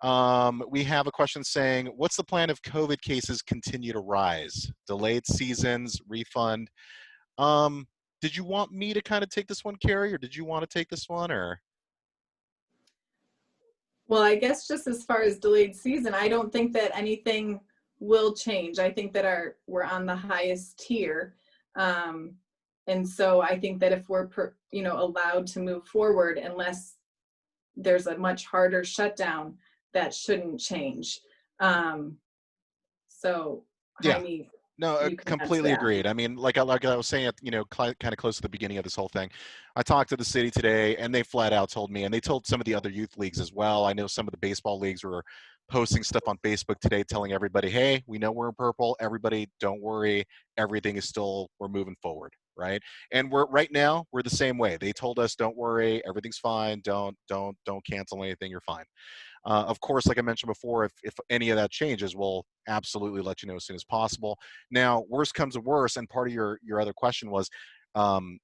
We have a question saying, what's the plan if COVID cases continue to rise? Delayed seasons, refund. Um, did you want me to kind of take this one, Carrie, or did you want to take this one, or? Well, I guess just as far as delayed season, I don't think that anything will change. I think that we're on the highest tier. And so I think that if we're, allowed to move forward, unless there's a much harder shutdown, that shouldn't change. So Yeah. Jaime, No, you can answer completely that. agreed. I mean, like I was saying, kind of close to the beginning of this whole thing, I talked to the city today, and they flat out told me, and they told some of the other youth leagues as well. I know some of the baseball leagues were posting stuff on Facebook today, telling everybody, "Hey, we know we're in purple. Everybody, don't worry. Everything is still, we're moving forward, right?" And we're right now, we're the same way. They told us, "Don't worry, everything's fine. Don't cancel anything. You're fine." Of course, like I mentioned before, if any of that changes, we'll absolutely let you know as soon as possible. Now, worst comes to worst, and part of your other question was,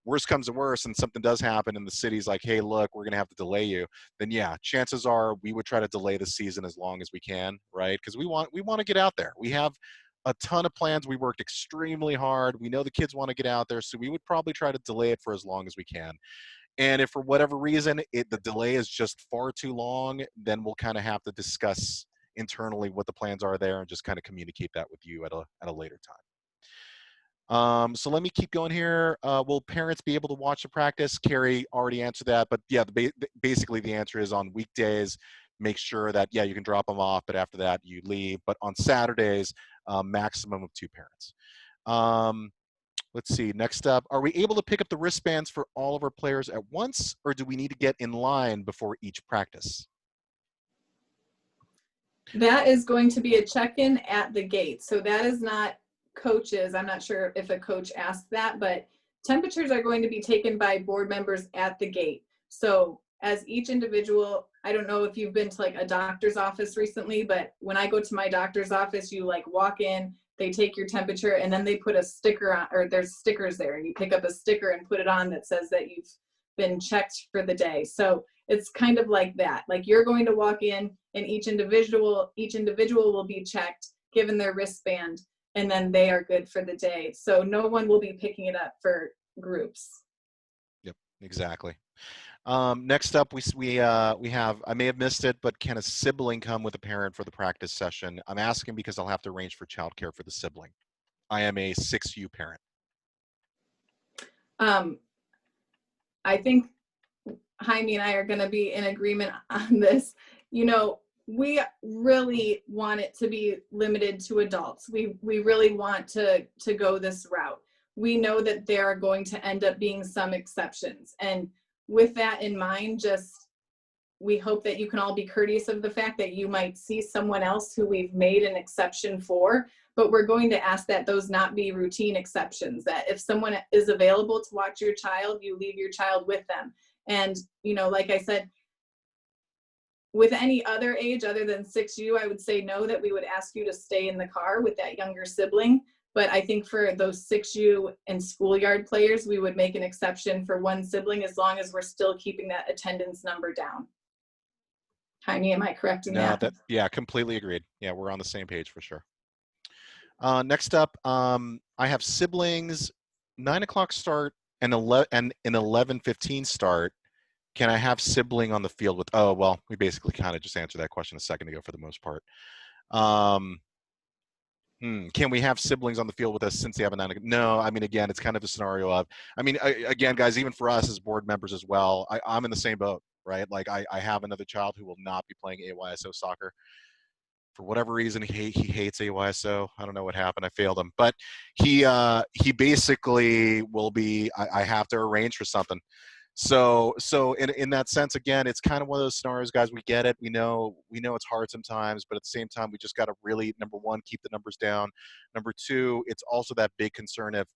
worst comes to worst, and something does happen, and the city's like, hey, look, we're going to have to delay you. Then yeah, chances are we would try to delay the season as long as we can, right? Because we want to get out there. We have a ton of plans. We worked extremely hard. We know the kids want to get out there, so we would probably try to delay it for as long as we can. And if for whatever reason the delay is just far too long, then we'll kind of have to discuss internally what the plans are there and just kind of communicate that with you at a later time. So let me keep going here. Will parents be able to watch the practice? Carrie already answered that, but yeah, basically the answer is on weekdays, make sure that, yeah, you can drop them off, but after that you leave. But on Saturdays, maximum of 2 parents. Let's see, next up, are we able to pick up the wristbands for all of our players at once, or do we need to get in line before each practice? That is going to be a check-in at the gate. So that is not coaches. I'm not sure if a coach asked that, but temperatures are going to be taken by board members at the gate. So as each individual, I don't know if you've been to like a doctor's office recently, but when I go to my doctor's office, you like walk in, they take your temperature, and then they put a sticker on, or there's stickers there, and you pick up a sticker and put it on that says that you've been checked for the day. So it's kind of like that. Like you're going to walk in, and each individual will be checked, given their wristband, and then they are good for the day. So no one will be picking it up for groups. Yep, exactly. Next up, we have, I may have missed it, but can a sibling come with a parent for the practice session? I'm asking because I'll have to arrange for childcare for the sibling. I am a 6U parent. I think Jaime and I are going to be in agreement on this. We really want it to be limited to adults. We really want to go this route. We know that there are going to end up being some exceptions. And with that in mind, we hope that you can all be courteous of the fact that you might see someone else who we've made an exception for, but we're going to ask that those not be routine exceptions, that if someone is available to watch your child, you leave your child with them. And, like I said, with any other age other than 6U, I would say no, that we would ask you to stay in the car with that younger sibling. But I think for those 6U and schoolyard players, we would make an exception for one sibling as long as we're still keeping that attendance number down. Jaime, am I correct in that? Yeah, completely agreed. Yeah, we're on the same page for sure. Next up, I have siblings, 9 o'clock start and an 11:15 start. Can I have sibling on the field with, oh, well, we basically kind of just answered that question a second ago for the most part. Can we have siblings on the field with us since they have a 9? No, I mean, again, it's kind of a scenario of, again, guys, even for us as board members as well, I'm in the same boat, right? Like I have another child who will not be playing AYSO soccer. For whatever reason, he hates AYSO. I don't know what happened. I failed him, but he basically will be. I have to arrange for something. So in that sense, again, it's kind of one of those scenarios, guys. We get it. We know it's hard sometimes, but at the same time, we just got to really, number one, keep the numbers down. Number two, it's also that big concern if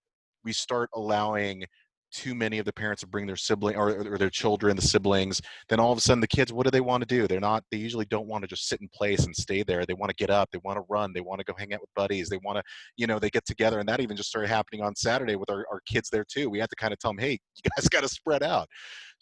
we start allowing too many of the parents to bring their sibling or their children, the siblings, then all of a sudden the kids, what do they want to do? They usually don't want to just sit in place and stay there. They want to get up, they want to run, they want to go hang out with buddies, they want to, they get together. And that even just started happening on Saturday with our kids there too. We had to kind of tell them, hey, you guys got to spread out.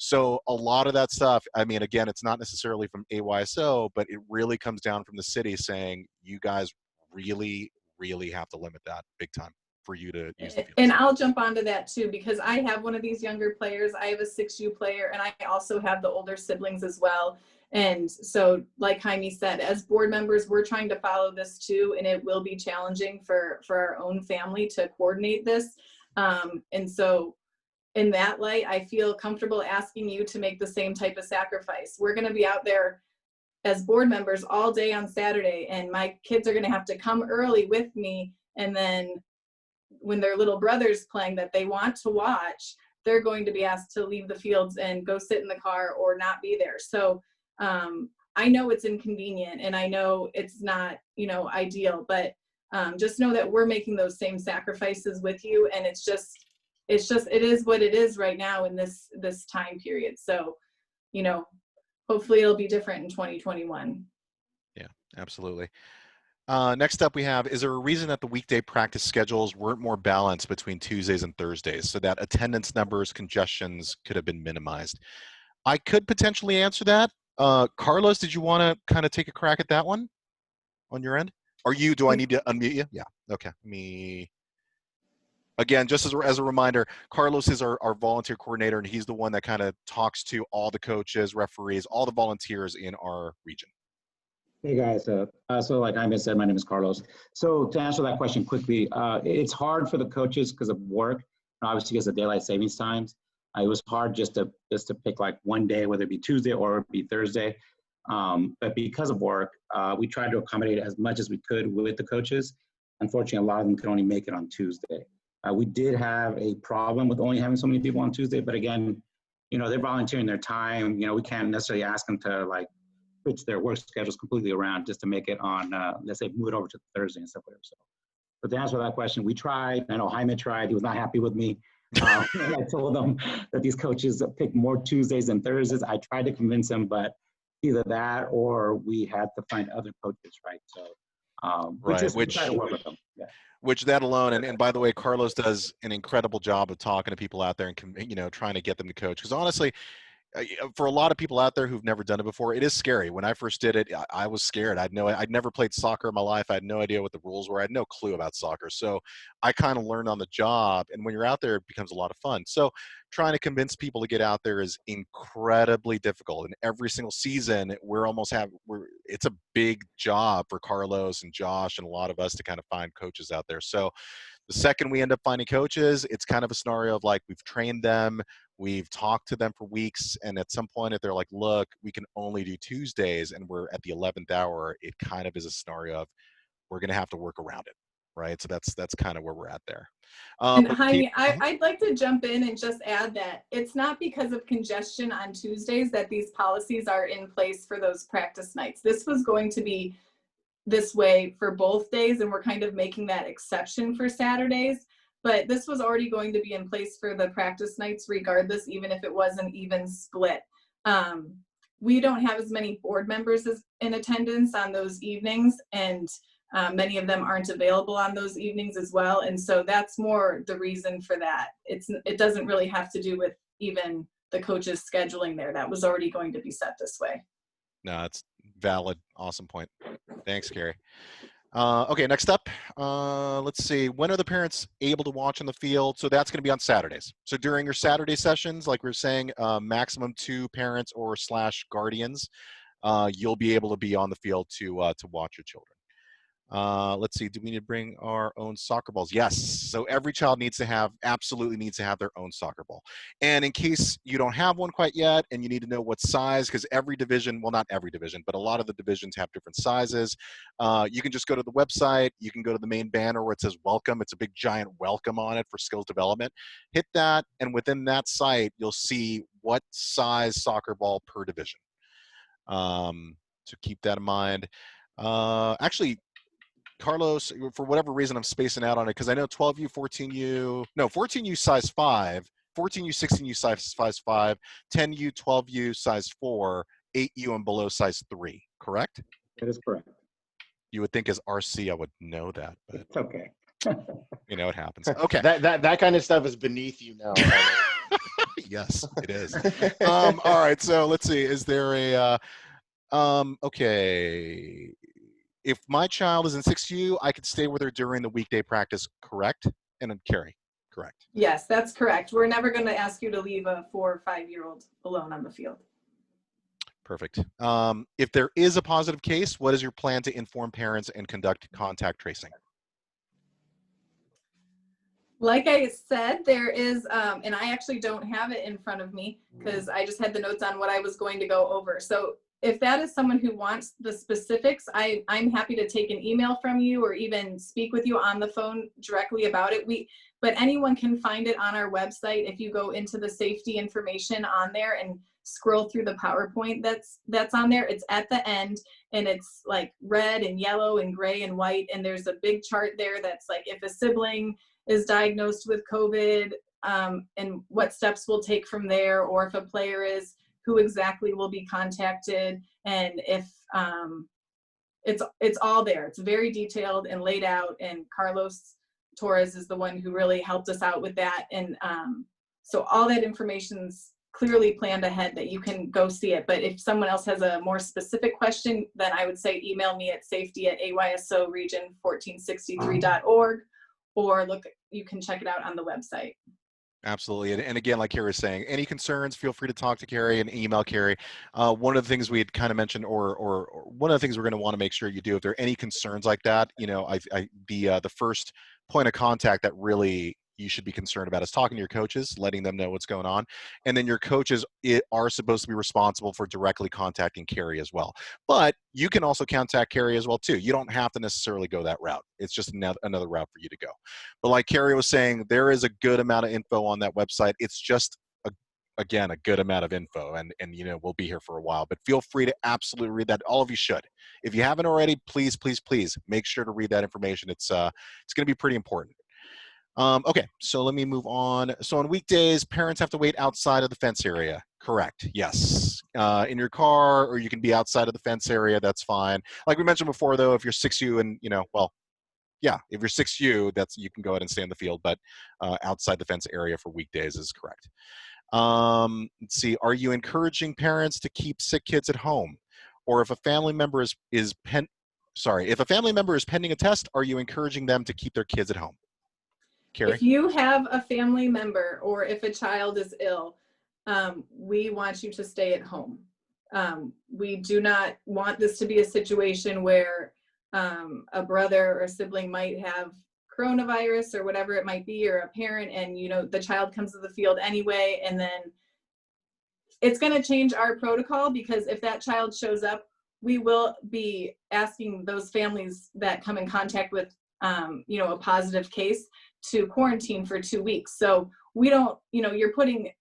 So a lot of that stuff, I mean, again, it's not necessarily from AYSO, but it really comes down from the city saying, you guys really, really have to limit that big time for you to use the And fields. I'll jump onto that too, because I have one of these younger players. I have a 6U player, and I also have the older siblings as well. And so, like Jaime said, as board members, we're trying to follow this too, and it will be challenging for our own family to coordinate this. And so, in that light, I feel comfortable asking you to make the same type of sacrifice. We're going to be out there as board members all day on Saturday, and my kids are going to have to come early with me, and then when their little brother's playing that they want to watch, they're going to be asked to leave the fields and go sit in the car or not be there. So I know it's inconvenient, and I know it's not, ideal, but just know that we're making those same sacrifices with you. And it is what it is right now in this time period. So, hopefully it'll be different in 2021. Yeah, absolutely. Next up we have, is there a reason that the weekday practice schedules weren't more balanced between Tuesdays and Thursdays so that attendance numbers, congestions could have been minimized? I could potentially answer that. Carlos, did you want to kind of take a crack at that one on your end? Do I need to unmute you? Yeah, okay. Again, just as a reminder, Carlos is our volunteer coordinator, and he's the one that kind of talks to all the coaches, referees, all the volunteers in our region. Hey guys, so like I said, my name is Carlos. So to answer that question quickly, it's hard for the coaches because of work, and obviously because of daylight savings times. It was hard just to pick like one day, whether it be Tuesday or it be Thursday. But because of work, we tried to accommodate as much as we could with the coaches. Unfortunately, a lot of them could only make it on Tuesday. We did have a problem with only having so many people on Tuesday, but again, they're volunteering their time. We can't necessarily ask them to like switch their work schedules completely around just to make it on, let's say, move it over to Thursday and stuff like that. So, but to answer that question, we tried. I know Jaime tried. He was not happy with me. I told him that these coaches pick more Tuesdays than Thursdays. I tried to convince him, but either that or we had to find other coaches, right? So, right, we try to work with them. Yeah. Which that alone, and by the way, Carlos does an incredible job of talking to people out there and trying to get them to coach. Because honestly, for a lot of people out there who've never done it before, it is scary. When I first did it, I was scared. I'd never played soccer in my life. I had no idea what the rules were. I had no clue about soccer. So I kind of learned on the job. And when you're out there, it becomes a lot of fun. So trying to convince people to get out there is incredibly difficult. And every single season, it's a big job for Carlos and Josh and a lot of us to kind of find coaches out there. So the second we end up finding coaches, it's kind of a scenario of like, we've trained them, we've talked to them for weeks, and at some point, if they're like, look, we can only do Tuesdays, and we're at the 11th hour, it kind of is a scenario of we're going to have to work around it, right? So that's kind of where we're at there. And Jaime, I'd like to jump in and just add that it's not because of congestion on Tuesdays that these policies are in place for those practice nights. This was going to be this way for both days, and we're kind of making that exception for Saturdays, but this was already going to be in place for the practice nights regardless, even if it was an even split. We don't have as many board members in attendance on those evenings, and many of them aren't available on those evenings as well, and so that's more the reason for that. It doesn't really have to do with even the coaches scheduling there. That was already going to be set this way. No, it's valid. Awesome point. Thanks, Carrie. Okay, next up, let's see. When are the parents able to watch on the field? So that's going to be on Saturdays. So during your Saturday sessions, like we were saying, maximum 2 parents or / guardians, you'll be able to be on the field to watch your children. Let's see, do we need to bring our own soccer balls? Yes, so every child absolutely needs to have their own soccer ball. And in case you don't have one quite yet and you need to know what size, because every division, well, not every division, but a lot of the divisions have different sizes, you can just go to the website, you can go to the main banner where it says welcome, it's a big giant welcome on it for skills development. Hit that, and within that site, you'll see what size soccer ball per division. So keep that in mind. Actually, Carlos, for whatever reason, I'm spacing out on it because I know 12U, 14U size 5, 14U, 16U size 5, 10U, 12U size 4, 8U and below size 3, correct? That is correct. You would think as RC I would know that, but it's okay. it happens. Okay. That kind of stuff is beneath you now. Yes, it is. All right, so let's see. Is there a okay. If my child is in 6U, I could stay with her during the weekday practice, correct? And then Carrie, correct. Yes, that's correct. We're never going to ask you to leave a 4 or 5-year-old alone on the field. Perfect. If there is a positive case, what is your plan to inform parents and conduct contact tracing? Like I said, there is, and I actually don't have it in front of me because I just had the notes on what I was going to go over. So if that is someone who wants the specifics, I'm happy to take an email from you or even speak with you on the phone directly about it. But anyone can find it on our website. If you go into the safety information on there and scroll through the PowerPoint that's on there, it's at the end and it's like red and yellow and gray and white. And there's a big chart there that's like if a sibling is diagnosed with COVID and what steps we'll take from there, or if a player is, who exactly will be contacted, and if it's all there. It's very detailed and laid out, and Carlos Torres is the one who really helped us out with that. And so all that information's clearly planned ahead that you can go see it. But if someone else has a more specific question, then I would say email me at safety@aysoregion1463.org, or look, you can check it out on the website. Absolutely. And again, like Carrie was saying, any concerns, feel free to talk to Carrie and email Carrie. One of the things we had kind of mentioned, or one of the things we're going to want to make sure you do, if there are any concerns like that, you know, the first point of contact that really you should be concerned about is talking to your coaches, letting them know what's going on. And then your coaches are supposed to be responsible for directly contacting Carrie as well. But you can also contact Carrie as well too. You don't have to necessarily go that route. It's just another route for you to go. But like Carrie was saying, there is a good amount of info on that website. It's just again, a good amount of info, and you know, we'll be here for a while, but feel free to absolutely read that. All of you should. If you haven't already, please make sure to read that information. It's going to be pretty important. Okay, so let me move on. So on weekdays, parents have to wait outside of the fence area. Correct. Yes. In your car, or you can be outside of the fence area. That's fine. Like we mentioned before, though, if you're 6U and, you know, well, yeah, if you're 6U, you can go ahead and stay in the field, but outside the fence area for weekdays is correct. Let's see. Are you encouraging parents to keep sick kids at home? Or if a family member is pending a test, are you encouraging them to keep their kids at home? Carrie? If you have a family member or if a child is ill, we want you to stay at home. We do not want this to be a situation where a brother or a sibling might have coronavirus or whatever it might be, or a parent, and you know the child comes to the field anyway, and then it's going to change our protocol, because if that child shows up, we will be asking those families that come in contact with you know, a positive case to quarantine for 2 weeks. So we don't, you know, you're putting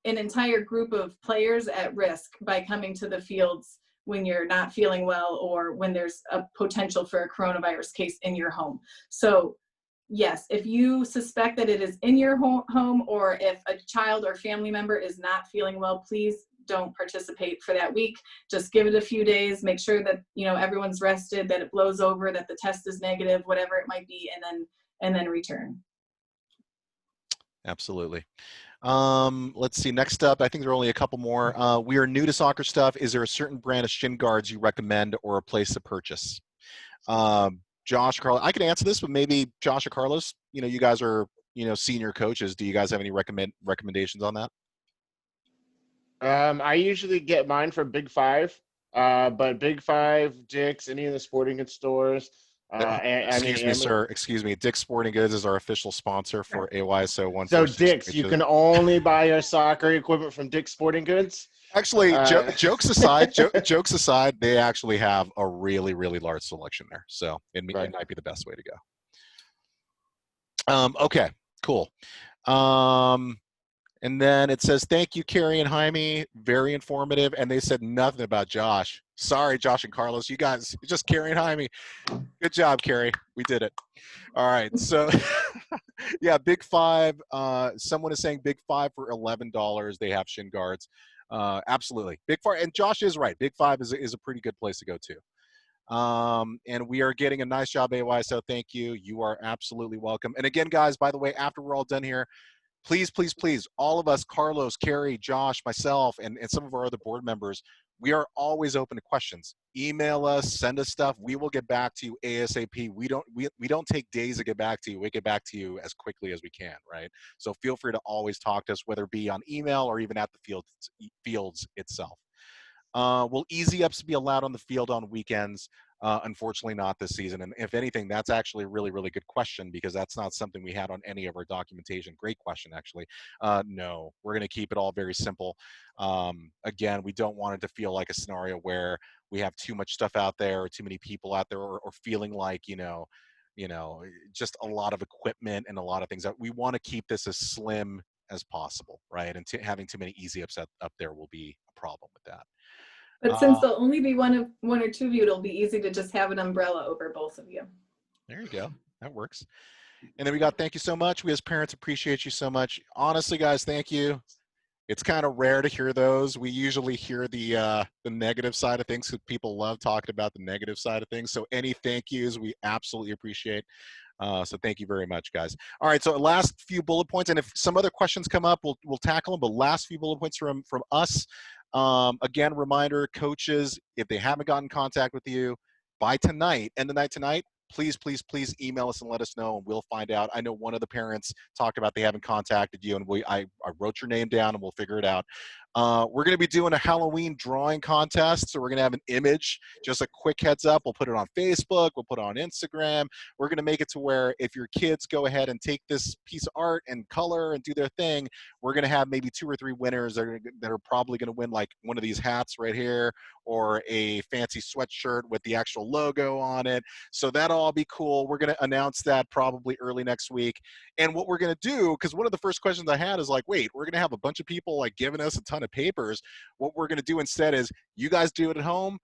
an entire group of players at risk by coming to the fields when you're not feeling well, or when there's a potential for a coronavirus case in your home. So yes, if you suspect that it is in your home, or if a child or family member is not feeling well, please don't participate for that week. Just give it a few days, make sure that, you know, everyone's rested, that it blows over, that the test is negative, whatever it might be, and then return. Absolutely. Let's see, next up, I think there are only a couple more. We are new to soccer stuff. Is there a certain brand of shin guards you recommend, or a place to purchase? Josh, Carlos, I can answer this, but maybe Josh or Carlos, you know, you guys are, you know, senior coaches. Do you guys have any recommendations on that? I usually get mine from Big Five, but Big Five, Dick's, any of the sporting goods stores. Excuse me, sir. Excuse me. Dick's Sporting Goods is our official sponsor for AYSO 146. So Dick's, you can only buy your soccer equipment from Dick's Sporting Goods. Actually, jokes aside, jokes aside, they actually have a really, really large selection there. So it might be the best way to go. Okay, cool. And then it says, thank you, Carrie and Jaime. Very informative. And they said nothing about Josh. Sorry, Josh and Carlos. You guys, just Carrie and Jaime. Good job, Carrie. We did it. All right. So, yeah, Big Five. Someone is saying Big Five for $11. They have shin guards. Absolutely. Big Five. And Josh is right. Big Five is a pretty good place to go to. And we are getting a nice job, AY. So thank you. You are absolutely welcome. And again, guys, by the way, after we're all done here, please, please, please, all of us, Carlos, Carrie, Josh, myself, and some of our other board members, we are always open to questions. Email us, send us stuff. We will get back to you ASAP. We don't take days to get back to you. We get back to you as quickly as we can, right? So feel free to always talk to us, whether it be on email or even at the fields itself. Will easy ups be allowed on the field on weekends? Unfortunately, not this season. And if anything, that's actually a really, really good question, because that's not something we had on any of our documentation. Great question, actually. No, we're going to keep it all very simple. Again, we don't want it to feel like a scenario where we have too much stuff out there, or too many people out there, or feeling like, just a lot of equipment and a lot of things. That we want to keep this as slim as possible, right? And having too many easy ups up there will be a problem with that. But since there'll only be one or two of you, it'll be easy to just have an umbrella over both of you. There you go. That works. And then we got, thank you so much. We as parents appreciate you so much. Honestly, guys, thank you. It's kind of rare to hear those. We usually hear the negative side of things, because people love talking about the negative side of things. So any thank yous, we absolutely appreciate. So thank you very much, guys. All right, so last few bullet points, and if some other questions come up, we'll tackle them. But last few bullet points from us. Again, reminder, coaches, if they haven't gotten in contact with you by tonight, end of night tonight, please, please, please email us and let us know, and we'll find out. I know one of the parents talked about they haven't contacted you, and I wrote your name down, and we'll figure it out. We're going to be doing a Halloween drawing contest, so we're going to have an image. Just a quick heads up, we'll put it on Facebook, we'll put it on Instagram. We're going to make it to where if your kids go ahead and take this piece of art and color and do their thing, we're going to have maybe 2 or 3 winners that are probably going to win, like one of these hats right here, or a fancy sweatshirt with the actual logo on it. So that'll all be cool. We're going to announce that probably early next week. And what we're going to do, because one of the first questions I had is like, wait, we're going to have a bunch of people like giving us a ton of papers. What we're going to do instead is you guys do it at home,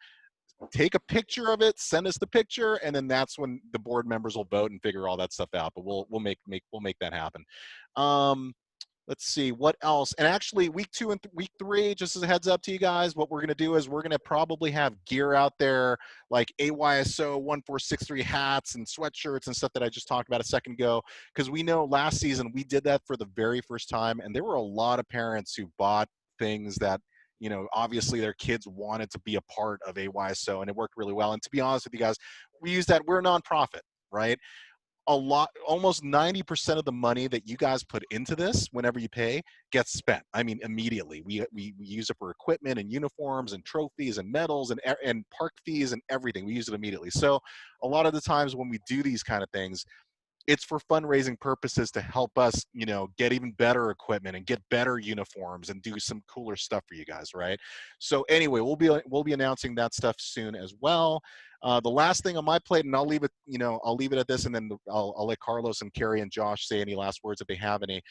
take a picture of it, send us the picture, and then that's when the board members will vote and figure all that stuff out. But we'll make that happen. Let's see what else. And actually, week 2 and week 3, just as a heads up to you guys, what we're going to do is we're going to probably have gear out there, like AYSO 1463 hats and sweatshirts and stuff that I just talked about a second ago. Because we know last season we did that for the very first time, and there were a lot of parents who bought things that, obviously their kids wanted to be a part of AYSO, and it worked really well. And to be honest with you guys, we use that. We're a nonprofit, right? Almost 90% of the money that you guys put into this, whenever you pay, gets spent. I mean, immediately. We use it for equipment and uniforms and trophies and medals and park fees and everything. We use it immediately. So a lot of the times when we do these kind of things, it's for fundraising purposes to help us, get even better equipment and get better uniforms and do some cooler stuff for you guys, right? So anyway, we'll be announcing that stuff soon as well. The last thing on my plate, and I'll leave it at this, and then I'll let Carlos and Carrie and Josh say any last words if they have any.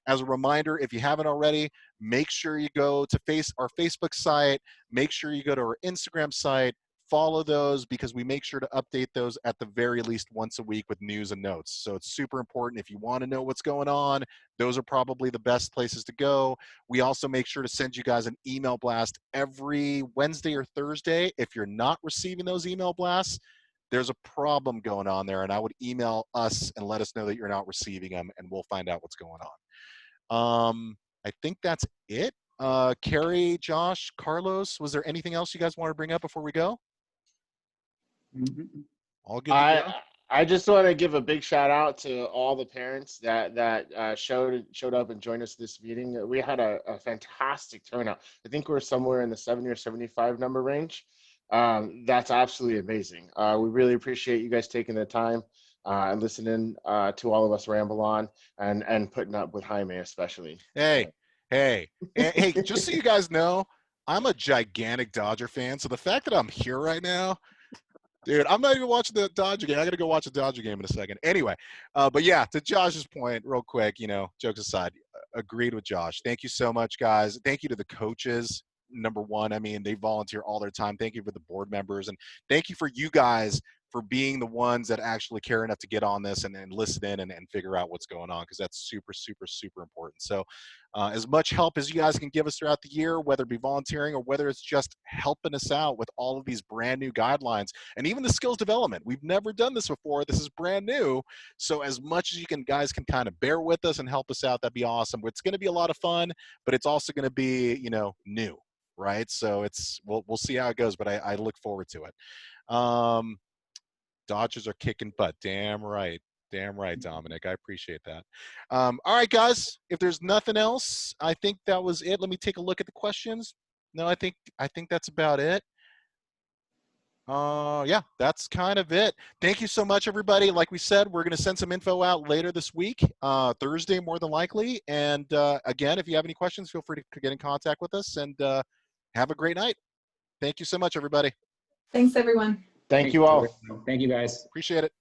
As a reminder, if you haven't already, make sure you go to our Facebook site, make sure you go to our Instagram site, follow those, because we make sure to update those at the very least once a week with news and notes. So it's super important. If you want to know what's going on, those are probably the best places to go. We also make sure to send you guys an email blast every Wednesday or Thursday. If you're not receiving those email blasts, there's a problem going on there, and I would email us and let us know that you're not receiving them, and we'll find out what's going on. I think that's it. Carrie, Josh, Carlos, was there anything else you guys want to bring up before we go? All good to go? I just want to give a big shout out to all the parents that showed up and joined us this meeting. We had a fantastic turnout. I think we're somewhere in the 70 or 75 number range. That's absolutely amazing. We really appreciate you guys taking the time and listening to all of us ramble on and putting up with Jaime especially. Hey, just so you guys know, I'm a gigantic Dodger fan. So the fact that I'm here right now, dude, I'm not even watching the Dodger game. I got to go watch the Dodger game in a second. Anyway, but yeah, to Josh's point, real quick, jokes aside, agreed with Josh. Thank you so much, guys. Thank you to the coaches. Number one, I mean, they volunteer all their time. Thank you for the board members, and thank you for you guys for being the ones that actually care enough to get on this and listen in and figure out what's going on, because that's super, super, super important. So as much help as you guys can give us throughout the year, whether it be volunteering or whether it's just helping us out with all of these brand new guidelines and even the skills development. We've never done this before. This is brand new. So as much as you guys can kind of bear with us and help us out, that'd be awesome. It's going to be a lot of fun, but it's also going to be, new, right? So we'll see how it goes, but I look forward to it. Dodgers are kicking butt. Damn right. Damn right, Dominic. I appreciate that. All right, guys. If there's nothing else, I think that was it. Let me take a look at the questions. No, I think that's about it. Yeah, that's kind of it. Thank you so much, everybody. Like we said, we're going to send some info out later this week, Thursday more than likely. And again, if you have any questions, feel free to get in contact with us, and have a great night. Thank you so much, everybody. Thanks, everyone. Thank you all. Thank you, guys. Appreciate it.